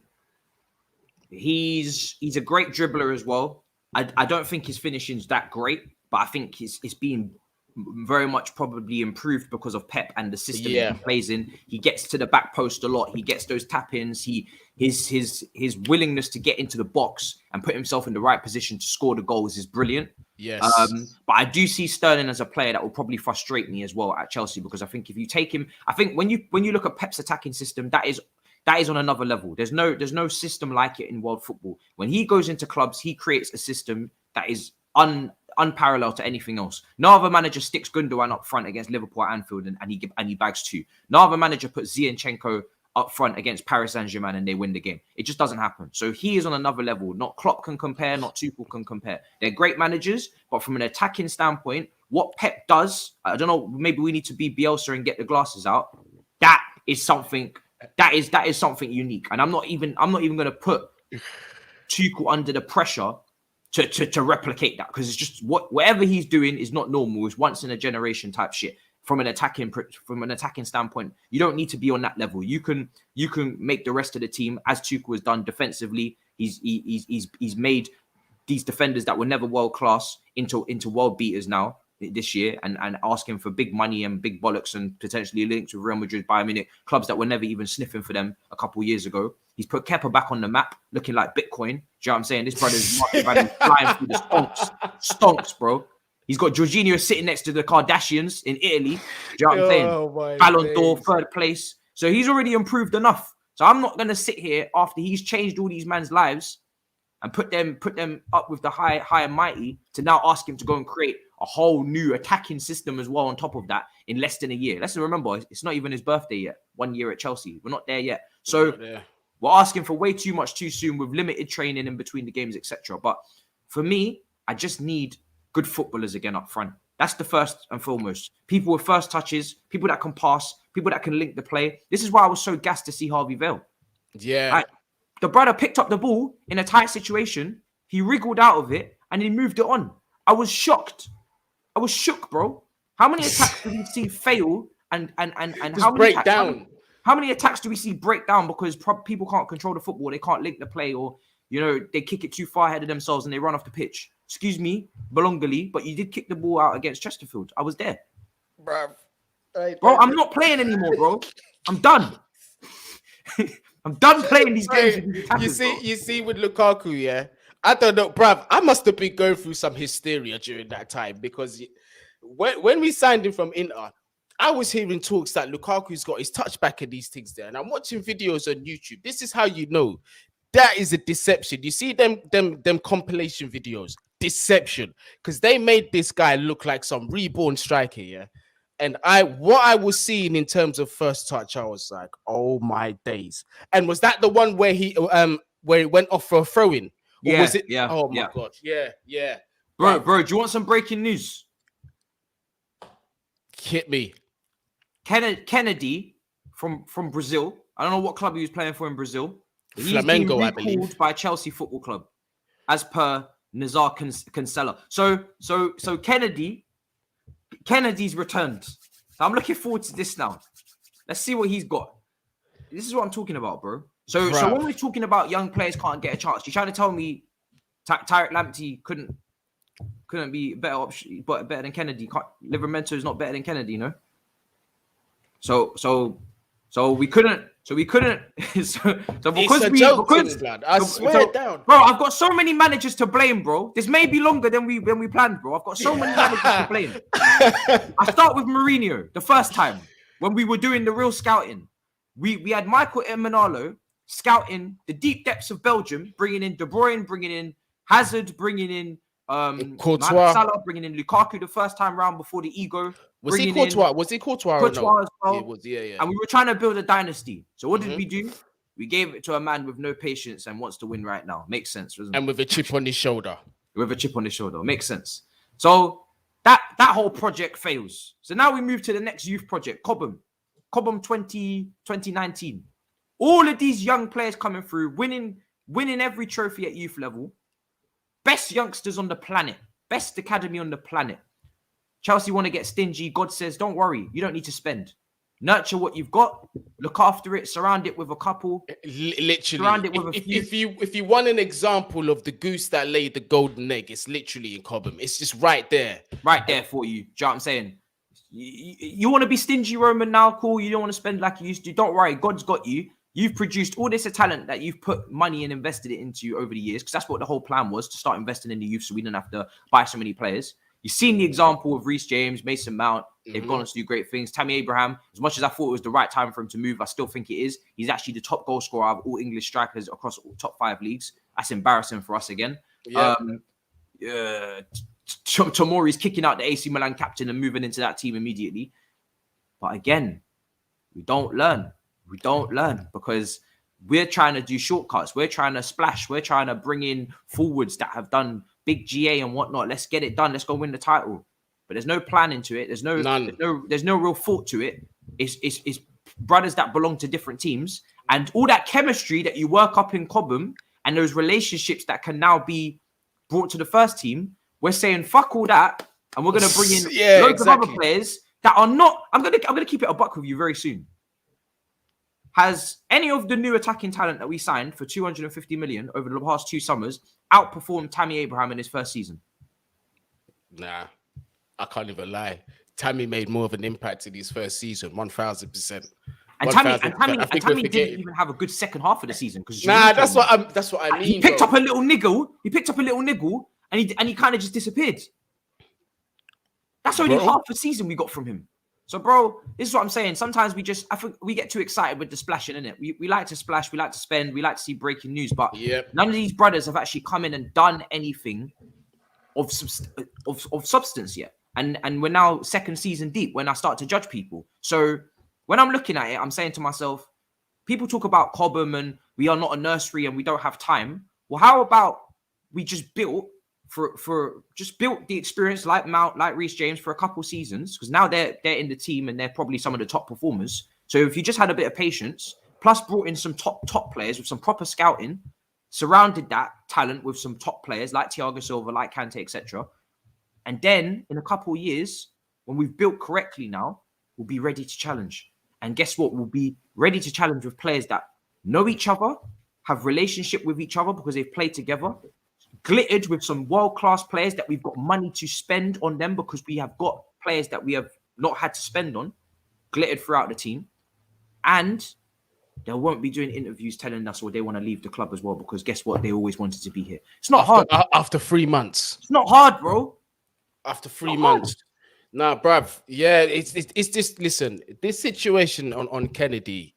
[SPEAKER 2] he's a great dribbler as well. I don't think his finishing's that great. But I think it's being very much probably improved because of Pep and the system he plays in. He gets to the back post a lot. He gets those tap-ins. His willingness to get into the box and put himself in the right position to score the goals is brilliant. Yes. But I do see Sterling as a player that will probably frustrate me as well at Chelsea because I think if you take him, I think when you look at Pep's attacking system, that is on another level. There's no system like it in world football. When he goes into clubs, he creates a system that is unparalleled to anything else. No other manager sticks Gundogan up front against Liverpool at Anfield and he bags 2. No other manager puts Zinchenko up front against Paris Saint-Germain and they win the game. It just doesn't happen. So he is on another level. Not Klopp can compare, not Tuchel can compare. They're great managers, but from an attacking standpoint, what Pep does, I don't know, maybe we need to be Bielsa and get the glasses out. That is something unique. And I'm not even going to put Tuchel under the pressure to replicate that because it's just whatever he's doing is not normal. It's once in a generation type shit. From an attacking standpoint, you don't need to be on that level. You can make the rest of the team, as Tuchel has done defensively. He's made these defenders that were never world class into world beaters now this year, and asking for big money and big bollocks and potentially linked with Real Madrid, Bayern Munich, clubs that were never even sniffing for them a couple of years ago. He's put Kepa back on the map, looking like Bitcoin. Do you know what I'm saying? This brother's market value flying through the stonks, bro. He's got Jorginho sitting next to the Kardashians in Italy. Do you know what I'm saying? Ballon d'Or, 3rd place. So he's already improved enough. So I'm not going to sit here after he's changed all these men's lives and put them up with the high and mighty to now ask him to go and create a whole new attacking system as well on top of that in less than a year. Let's remember, it's not even his birthday yet. 1 year at Chelsea. We're not there yet. So we're asking for way too much too soon with limited training in between the games, etc. But for me, I just need good footballers again up front. That's the first and foremost. People with first touches, people that can pass, people that can link the play. This is why I was so gassed to see Harvey Vale.
[SPEAKER 1] Yeah.
[SPEAKER 2] Like, the brother picked up the ball in a tight situation. He wriggled out of it and he moved it on. I was shocked. I was shook, bro. How many attacks did we see fail and how many
[SPEAKER 1] break down?
[SPEAKER 2] How many attacks do we see break down because people can't control the football, they can't link the play, or they kick it too far ahead of themselves and they run off the pitch? Excuse me, Belongali, but you did kick the ball out against Chesterfield. I was there, bro. I'm not playing anymore, bro. I'm done. I'm done playing these games.
[SPEAKER 1] You see with Lukaku, yeah. I don't know, bruv. I must have been going through some hysteria during that time because when we signed him from Inter, I was hearing talks that Lukaku's got his touchback and these things there, and I'm watching videos on YouTube. This is how you know that is a deception. You see them compilation videos, deception, because they made this guy look like some reborn striker, yeah. And what I was seeing in terms of first touch, I was like, oh my days. And was that the one where he went off for a throw-in? Or was it?
[SPEAKER 2] Yeah.
[SPEAKER 1] Oh my god. Yeah.
[SPEAKER 2] Bro, do you want some breaking news?
[SPEAKER 1] Hit me.
[SPEAKER 2] Kennedy from Brazil. I don't know what club he was playing for in Brazil.
[SPEAKER 1] Flamengo, I believe.
[SPEAKER 2] Recalled by Chelsea Football Club, as per Nazar Cancella. So Kennedy's returned. So I'm looking forward to this now. Let's see what he's got. This is what I'm talking about, bro. So when we're talking about young players can't get a chance, you're trying to tell me Tariq Lamptey couldn't be better option, but better than Kennedy. Livramento is not better than Kennedy, you know. So we couldn't. So because
[SPEAKER 1] lad. I swear down,
[SPEAKER 2] bro. I've got so many managers to blame, bro. This may be longer than we planned, bro. I've got so many managers to blame. I start with Mourinho. The first time when we were doing the real scouting, we had Michael Emenalo scouting the deep depths of Belgium, bringing in De Bruyne, bringing in Hazard, bringing in
[SPEAKER 1] Courtois,
[SPEAKER 2] Salah, bringing in Lukaku the first time round before the ego.
[SPEAKER 1] Was he Courtois? Was he Courtois?
[SPEAKER 2] Courtois as well.
[SPEAKER 1] It was, yeah.
[SPEAKER 2] And we were trying to build a dynasty. So what did we do? We gave it to a man with no patience and wants to win right now. Makes sense, doesn't it?
[SPEAKER 1] And with a chip on his shoulder.
[SPEAKER 2] With a chip on his shoulder. Makes sense. So that whole project fails. So now we move to the next youth project, Cobham 2019. All of these young players coming through, winning every trophy at youth level. Best youngsters on the planet. Best academy on the planet. Chelsea want to get stingy. God says, don't worry. You don't need to spend. Nurture what you've got. Look after it. Surround it with a couple.
[SPEAKER 1] Literally.
[SPEAKER 2] Surround it with a few.
[SPEAKER 1] If you want an example of the goose that laid the golden egg, it's literally in Cobham. It's just right there.
[SPEAKER 2] Right there for you. Do you know what I'm saying? You want to be stingy, Roman, now? Cool. You don't want to spend like you used to. Don't worry. God's got you. You've produced all this talent that you've put money and invested it into over the years, because that's what the whole plan was, to start investing in the youth so we didn't have to buy so many players. You've seen the example of Reece James, Mason Mount. They've gone on to do great things. Tammy Abraham, as much as I thought it was the right time for him to move, I still think it is. He's actually the top goal scorer of all English strikers across all top 5 leagues. That's embarrassing for us again.
[SPEAKER 1] Yeah.
[SPEAKER 2] Tomori's kicking out the AC Milan captain and moving into that team immediately. But again, we don't learn. We don't learn because we're trying to do shortcuts. We're trying to splash. We're trying to bring in forwards that have done big GA and whatnot. Let's get it done. Let's go win the title. But there's no plan into it. There's no real thought to it. It's brothers that belong to different teams, and all that chemistry that you work up in Cobham and those relationships that can now be brought to the first team. We're saying fuck all that, and we're going to bring in loads of other players that are not. I'm gonna keep it a buck with you very soon. Has any of the new attacking talent that we signed for 250 million over the past 2 summers outperformed Tammy Abraham in his first season?
[SPEAKER 1] Nah, I can't even lie. Tammy made more of an impact in his first season, 1,000%.
[SPEAKER 2] And Tammy didn't even have a good second half of the season because
[SPEAKER 1] that's what I mean.
[SPEAKER 2] He picked up a little niggle. And he kind of just disappeared. That's only half the season we got from him. So, bro, this is what I'm saying. Sometimes we get too excited with the splashing, innit? We like to splash, we like to spend, we like to see breaking news, but none of these brothers have actually come in and done anything of substance yet. And we're now second season deep when I start to judge people. So when I'm looking at it, I'm saying to myself, people talk about Cobham and we are not a nursery and we don't have time. Well, how about we just built the experience like Mount, like Reece James for a couple seasons, because now they're in the team and they're probably some of the top performers. So if you just had a bit of patience, plus brought in some top players with some proper scouting, surrounded that talent with some top players like Thiago Silva, like Kante, etc. And then in a couple of years, when we've built correctly now, we'll be ready to challenge. And guess what? We'll be ready to challenge with players that know each other, have relationship with each other because they've played together, glittered with some world-class players that we've got money to spend on them because we have got players that we have not had to spend on, glittered throughout the team. And they won't be doing interviews telling us they want to leave the club as well, because guess what? They always wanted to be here. It's not hard.
[SPEAKER 1] After 3 months.
[SPEAKER 2] It's not hard, bro.
[SPEAKER 1] After 3 months. Nah, bruv. Yeah, it's just, listen, this situation on Kennedy,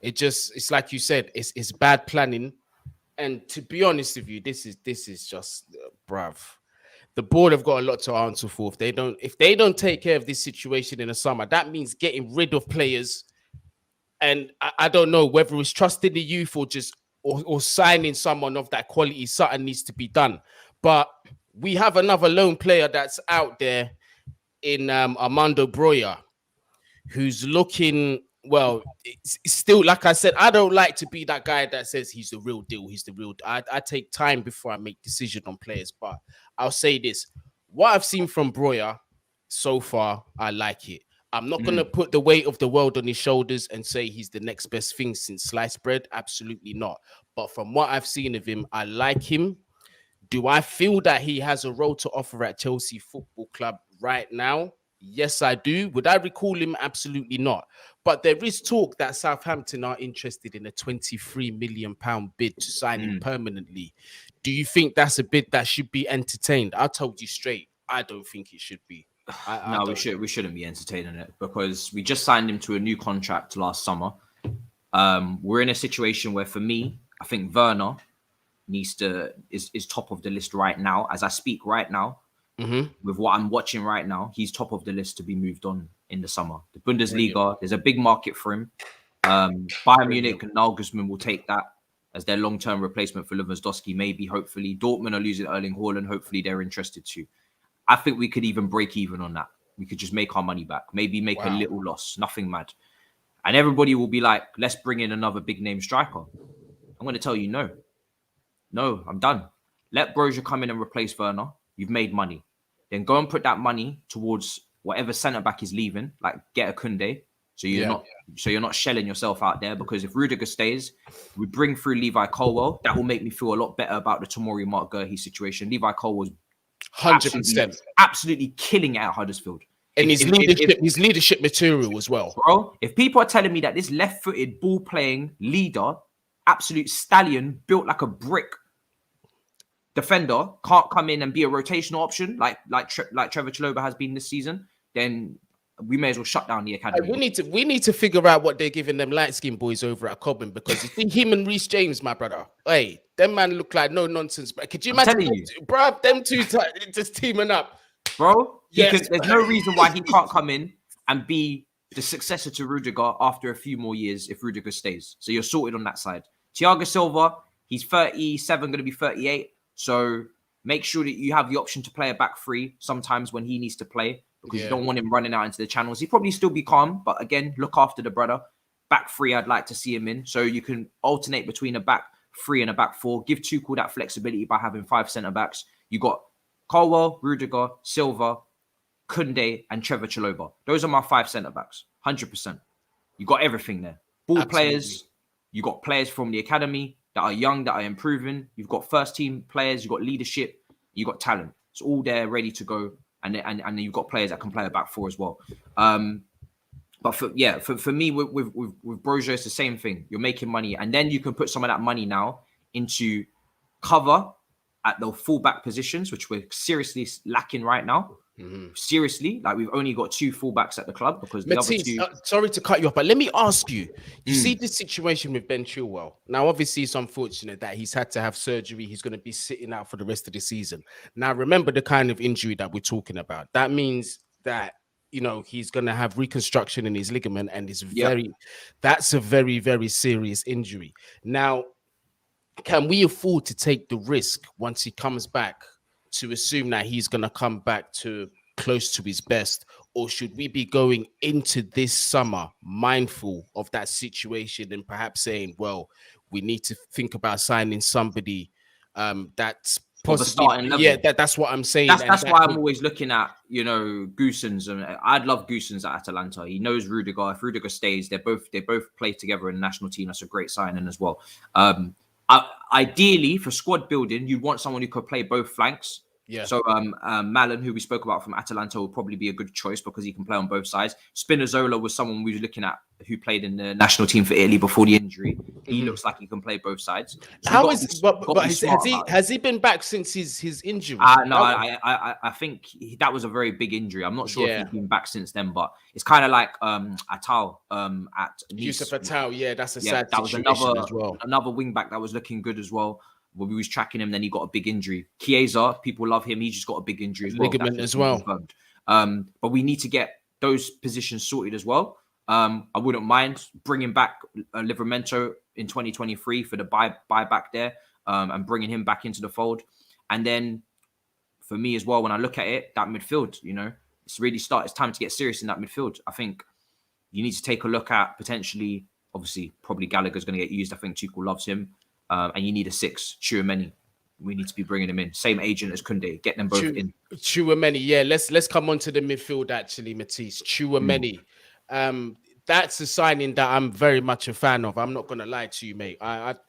[SPEAKER 1] it's like you said, it's bad planning. And to be honest with you, this is just, bruv. The board have got a lot to answer for. If they don't take care of this situation in the summer, that means getting rid of players. And I don't know whether it's trusting the youth or signing someone of that quality. Something needs to be done. But we have another lone player that's out there in Armando Broja, who's looking, well, it's still, like I said, I don't like to be that guy that says he's the real deal. I take time before I make decision on players, but I'll say this. What I've seen from Broja so far, I like it. I'm not going to put the weight of the world on his shoulders and say he's the next best thing since sliced bread. Absolutely not. But from what I've seen of him, I like him. Do I feel that he has a role to offer at Chelsea Football Club right now? Yes, I do. Would I recall him? Absolutely not. But there is talk that Southampton are interested in a £23 million bid to sign him permanently. Do you think that's a bid that should be entertained? I told you straight, I don't think it should be.
[SPEAKER 2] No, we shouldn't be entertaining it, because we just signed him to a new contract last summer. We're in a situation where, for me, I think Werner is top of the list right now. As I speak right now, with what I'm watching right now, he's top of the list to be moved on in the summer. The Bundesliga, there's a big market for him. Bayern Munich and Nagelsmann will take that as their long-term replacement for Lewandowski, maybe, hopefully. Dortmund are losing Erling Haaland. Hopefully they're interested too. I think we could even break even on that. We could just make our money back. Maybe make a little loss. Nothing mad. And everybody will be like, let's bring in another big-name striker. I'm going to tell you no. No, I'm done. Let Broja come in and replace Werner. You've made money. Then go and put that money towards whatever centre-back is leaving, like get a Kunde. So you're not shelling yourself out there, because if Rudiger stays, we bring through Levi Colwill. That will make me feel a lot better about the Tomori Mark Gurhey situation. Levi Colwill's
[SPEAKER 1] 100%,
[SPEAKER 2] absolutely killing it at Huddersfield,
[SPEAKER 1] and his leadership material as well,
[SPEAKER 2] bro. If people are telling me that this left-footed ball-playing leader, absolute stallion, built like a brick defender, can't come in and be a rotational option like Trevor Chalobah has been this season, then we may as well shut down the academy.
[SPEAKER 1] We need to figure out what they're giving them light-skinned boys over at Cobham, because you think him and Reece James, my brother, hey, them man look like no nonsense. But could you imagine, bro, them two just teaming up,
[SPEAKER 2] bro? Yes, there's no reason why he can't come in and be the successor to Rudiger after a few more years if Rudiger stays. So you're sorted on that side. Thiago Silva, he's 37, going to be 38. So make sure that you have the option to play a back three sometimes when he needs to play, because you don't want him running out into the channels. He'd probably still be calm, but again, look after the brother. Back three, I'd like to see him in. So you can alternate between a back three and a back four. Give Tuchel that flexibility by having 5 centre-backs. You got Colwill, Rudiger, Silva, Kunde, and Trevor Chalobah. Those are my 5 centre-backs, 100%. You got everything there. Ball players, you got players from the academy that are young, that are improving. You've got first-team players, you've got leadership, you've got talent. It's all there, ready to go. And then you've got players that can play a back four as well. But for me, with Broja, it's the same thing. You're making money, and then you can put some of that money now into cover at the fullback positions, which we're seriously lacking right now. Seriously, like we've only got 2 fullbacks at the club, because the
[SPEAKER 1] Matisse, other 2. Sorry to cut you off, but let me ask you. You see this situation with Ben Chilwell. Now, obviously, it's unfortunate that he's had to have surgery. He's going to be sitting out for the rest of the season. Now, remember the kind of injury that we're talking about. That means that, you know, he's going to have reconstruction in his ligament, and that's a very, very serious injury. Now, can we afford to take the risk once he comes back to assume that he's going to come back to close to his best? Or should we be going into this summer mindful of that situation and perhaps saying, well, we need to think about signing somebody that's possibly, that's what I'm saying.
[SPEAKER 2] That's why I'm always looking at, you know, Goossens. And I'd love Goossens at Atalanta. He knows Rudiger. If Rudiger stays, they both play together in the national team. That's a great signing as well. Ideally, for squad building, you'd want someone who could play both flanks.
[SPEAKER 1] Yeah.
[SPEAKER 2] So Malin, who we spoke about from Atalanta, will probably be a good choice because he can play on both sides. Spinazzola was someone we were looking at who played in the national team for Italy before the injury. He looks like he can play both sides. So
[SPEAKER 1] Has he been back since his injury?
[SPEAKER 2] No, I think that was a very big injury. I'm not sure if he's been back since then, but it's kind of like Atal at Nice.
[SPEAKER 1] Yusuf Atal, that's a sad situation as well.
[SPEAKER 2] Another wing back that was looking good as well. When we was tracking him, then he got a big injury. Chiesa, people love him. He just got a big injury as well.
[SPEAKER 1] Ligament as well.
[SPEAKER 2] But we need to get those positions sorted as well. I wouldn't mind bringing back Livramento in 2023 for the buyback there, and bringing him back into the fold. And then for me as well, when I look at it, that midfield, it's time to get serious in that midfield. I think you need to take a look at potentially, obviously, probably Gallagher's going to get used. I think Tuchel loves him. And you need a 6, Tchouaméni. We need to be bringing him in. Same agent as Koundé. Get them both in.
[SPEAKER 1] Tchouaméni, let's come on to the midfield actually, Matisse. Tchouaméni. That's a signing that I'm very much a fan of. I'm not going to lie to you, mate. At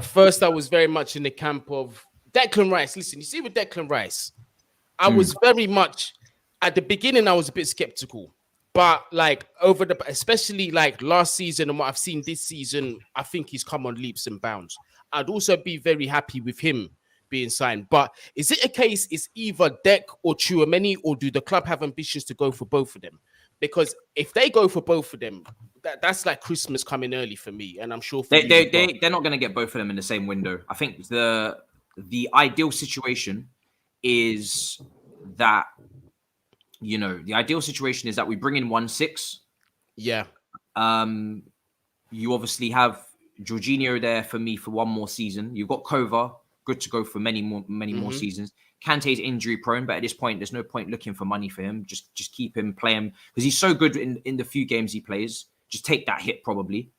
[SPEAKER 1] first, I was very much in the camp of Declan Rice. Listen, you see with Declan Rice, I was very much, at the beginning, I was a bit skeptical. But especially last season and what I've seen this season, I think he's come on leaps and bounds. I'd also be very happy with him being signed. But is it a case it's either Dec or Tchouaméni, or do the club have ambitions to go for both of them? Because if they go for both of them, that's like Christmas coming early for me. And I'm sure
[SPEAKER 2] they're not going to get both of them in the same window. I think the ideal situation is that, the ideal situation is that we bring in 1-6.
[SPEAKER 1] Yeah.
[SPEAKER 2] You obviously have Jorginho there for me for one more season. You've got Kova, good to go for many more seasons. Kante's injury prone, but at this point, there's no point looking for money for him. Just keep him, play him, because he's so good in the few games he plays. Just take that hit probably.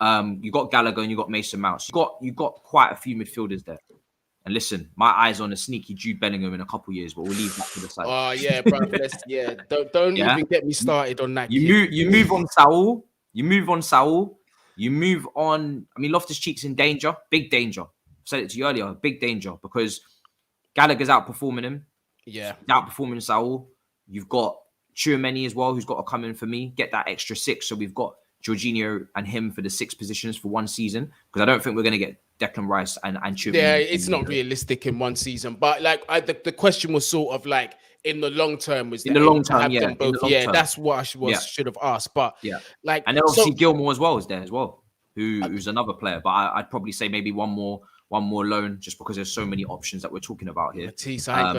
[SPEAKER 2] You got Gallagher and you got Mason Mount. You got quite a few midfielders there. And listen, my eyes on a sneaky Jude Bellingham in a couple of years, but we'll leave that to the side.
[SPEAKER 1] Oh yeah, bro. Don't even get me started on that.
[SPEAKER 2] You move on Saul. You move on. I mean, Loftus-Cheek's in danger, big danger. I said it to you earlier, big danger, because Gallagher's outperforming him.
[SPEAKER 1] Yeah,
[SPEAKER 2] outperforming Saul. You've got Tchouaméni as well, who's got to come in for me, get that extra 6. So we've got Jorginho and him for the 6 positions for one season, because I don't think we're going to get Declan Rice and Tchouaméni.
[SPEAKER 1] Yeah, it's not realistic in one season. But the question was sort of in the long term, was
[SPEAKER 2] in the long term, yeah.
[SPEAKER 1] Both. Yeah, that's what I should have asked. But
[SPEAKER 2] and then obviously Gilmour as well is there as well, who's another player. But I'd probably say maybe one more loan, just because there's so many options that we're talking about here.
[SPEAKER 1] Matisse, I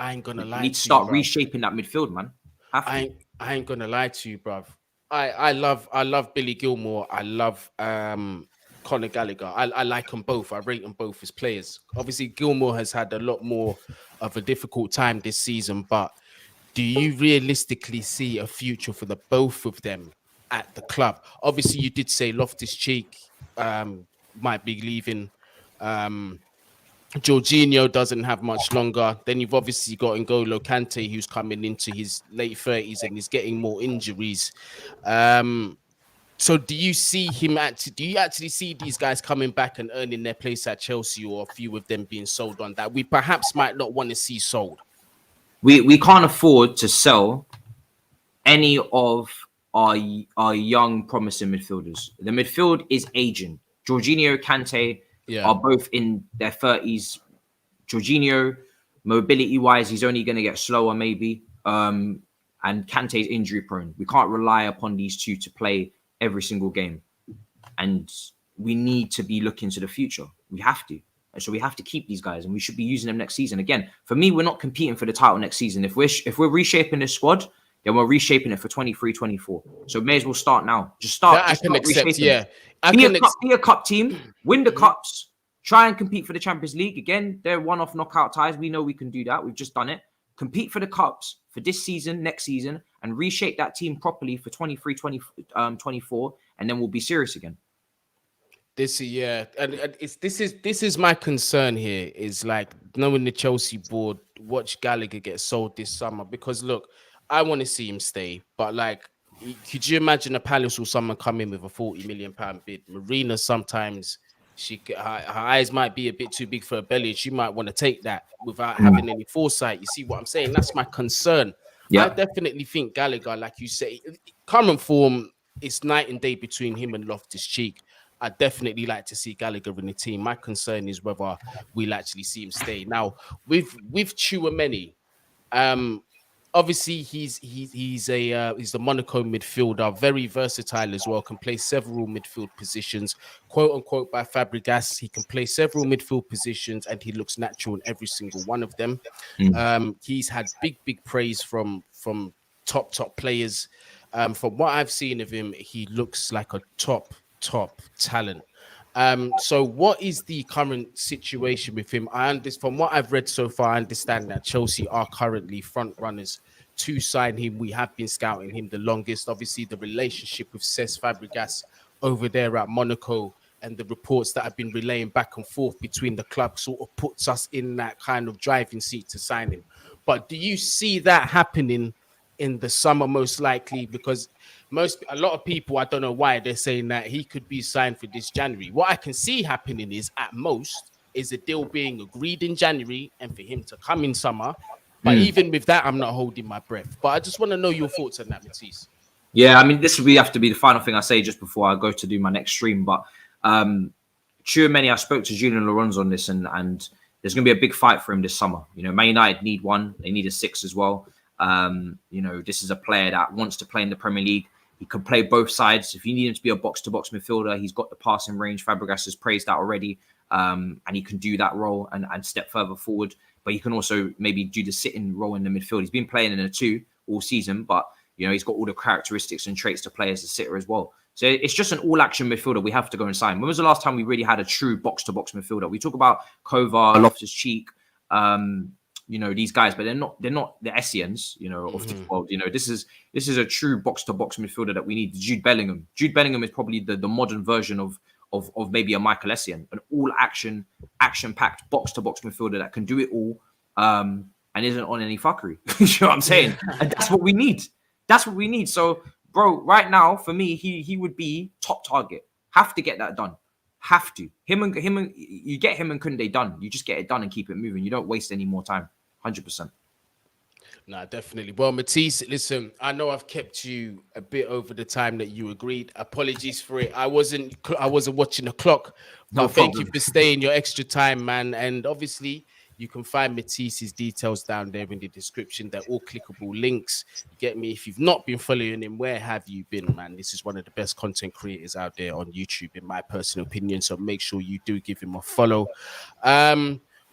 [SPEAKER 1] ain't gonna lie.
[SPEAKER 2] You need to start reshaping that midfield, man.
[SPEAKER 1] I ain't gonna lie to you, bruv. I love Billy Gilmour. I love Conor Gallagher. I like them both. I rate them both as players. Obviously, Gilmour has had a lot more of a difficult time this season, but do you realistically see a future for the both of them at the club? Obviously, you did say Loftus-Cheek might be leaving. Jorginho doesn't have much longer. Then you've obviously got N'Golo Kante, who's coming into his late 30s and he's getting more injuries. So do you see him actually see these guys coming back and earning their place at Chelsea, or a few of them being sold on that we perhaps might not want to see sold?
[SPEAKER 2] We can't afford to sell any of our young promising midfielders. The midfield is aging. Jorginho, Kante are both in their 30s. Jorginho, mobility-wise, he's only going to get slower maybe. And Kante's injury prone. We can't rely upon these two to play every single game. And we need to be looking to the future. We have to. And so we have to keep these guys, and we should be using them next season. Again, for me, we're not competing for the title next season. If we're reshaping this squad, then we're reshaping it for 23-24. So may as well start now. Just start.
[SPEAKER 1] That I can accept, yeah.
[SPEAKER 2] Be a cup team, win the cups, try and compete for the Champions League. Again, they're one-off knockout ties. We know we can do that. We've just done it. Compete for the cups for this season, next season, and reshape that team properly for 23-24, and then we'll be serious again.
[SPEAKER 1] This is my concern here, is knowing the Chelsea board, watch Gallagher get sold this summer, because look, I want to see him stay, but could you imagine a Palace or someone come in with a £40 million bid? Marina sometimes her eyes might be a bit too big for her belly. She might want to take that without having any foresight. You see what I'm saying? That's my concern. I definitely think Gallagher, like you say, current form is night and day between him and Loftus-Cheek. I definitely like to see Gallagher in the team. My concern is whether we'll actually see him stay. Now, with Tchouaméni, obviously he's the Monaco midfielder, very versatile as well, can play several midfield positions, quote unquote by Fabregas. He can play several midfield positions and he looks natural in every single one of them. He's had big praise from top players. From what I've seen of him, he looks like a top talent. So what is the current situation with him? From what I've read so far, I understand that Chelsea are currently front runners to sign him. We have been scouting him the longest. Obviously, the relationship with Cesc Fabregas over there at Monaco and the reports that have been relaying back and forth between the club sort of puts us in that kind of driving seat to sign him. But do you see that happening in the summer, most likely? Because a lot of people, I don't know why, they're saying that he could be signed for this January. What I can see happening is, at most, is a deal being agreed in January and for him to come in summer. But even with that, I'm not holding my breath. But I just want to know your thoughts on that, Matisse.
[SPEAKER 2] Yeah, I mean, this will have to be the final thing I say just before I go to do my next stream. But Tchouaméni, I spoke to Julian Laurens on this, and there's going to be a big fight for him this summer. You know, Man United need one. They need a 6 as well. You know, this is a player that wants to play in the Premier League. He can play both sides. If you need him to be a box-to-box midfielder, he's got the passing range. Fabregas has praised that already. And he can do that role and step further forward. But he can also maybe do the sitting role in the midfield. He's been playing in a 2 all season, but, you know, he's got all the characteristics and traits to play as a sitter as well. So it's just an all-action midfielder we have to go and sign. When was the last time we really had a true box-to-box midfielder? We talk about Kovar, Loftus-Cheek, you know, these guys, but they're not the Essiens, you know, of the world. You know, this is a true box-to-box midfielder that we need. Jude Bellingham. Jude Bellingham is probably the modern version of maybe a Michael Essien, an all-action, action-packed box-to-box midfielder that can do it all and isn't on any fuckery. You know what I'm saying? And that's what we need. That's what we need. So, bro, right now, for me, he would be top target. Have to get that done. Have to. Him and you get him and Koundé done. You just get it done and keep it moving. You don't waste any more time. 100%.
[SPEAKER 1] No, definitely. Well, Matisse, listen, I know I've kept you a bit over the time that you agreed. Apologies for it. I wasn't watching the clock. But thank you for staying your extra time, man. And obviously, you can find Matisse's details down there in the description. They're all clickable links. You get me? If you've not been following him, where have you been, man? This is one of the best content creators out there on YouTube, in my personal opinion. So make sure you do give him a follow.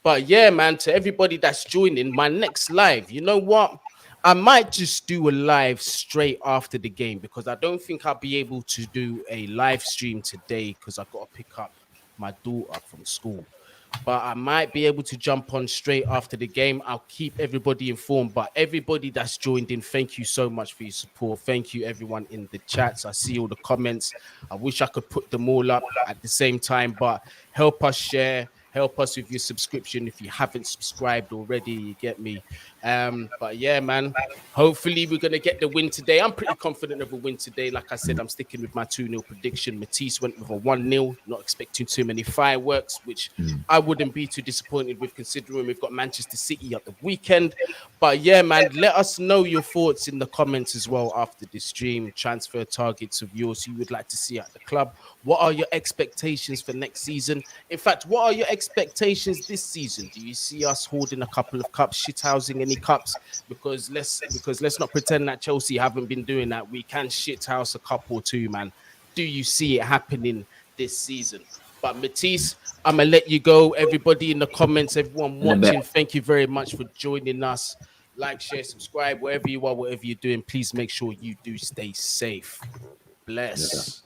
[SPEAKER 1] But yeah, man, to everybody that's joining my next live, you know what? I might just do a live straight after the game because I don't think I'll be able to do a live stream today because I've got to pick up my daughter from school. But I might be able to jump on straight after the game. I'll keep everybody informed. But everybody that's joined in, thank you so much for your support. Thank you, everyone in the chats. I see all the comments. I wish I could put them all up at the same time, but help us share. Help us with your subscription if you haven't subscribed already. You get me? But yeah, man, hopefully we're going to get the win today. I'm pretty confident of a win today. Like I said, I'm sticking with my 2-0 prediction. Matisse went with a 1-0, not expecting too many fireworks, which I wouldn't be too disappointed with considering we've got Manchester City at the weekend. But yeah, man, let us know your thoughts in the comments as well after the stream. Transfer targets of yours you would like to see at the club. What are your expectations for next season? In fact, what are your expectations this season? Do you see us holding a couple of cups, shithousing any cups? Because let's not pretend that Chelsea haven't been doing that. We can shithouse a cup or two, man. Do you see it happening this season? But Matisse, I'm gonna let you go. Everybody in the comments, everyone watching, thank you very much for joining us. Like, share, subscribe, wherever you are, whatever you're doing. Please make sure you do stay safe. Bless.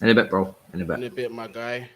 [SPEAKER 2] In a bit, bro. In a bit.
[SPEAKER 1] In a bit, my guy.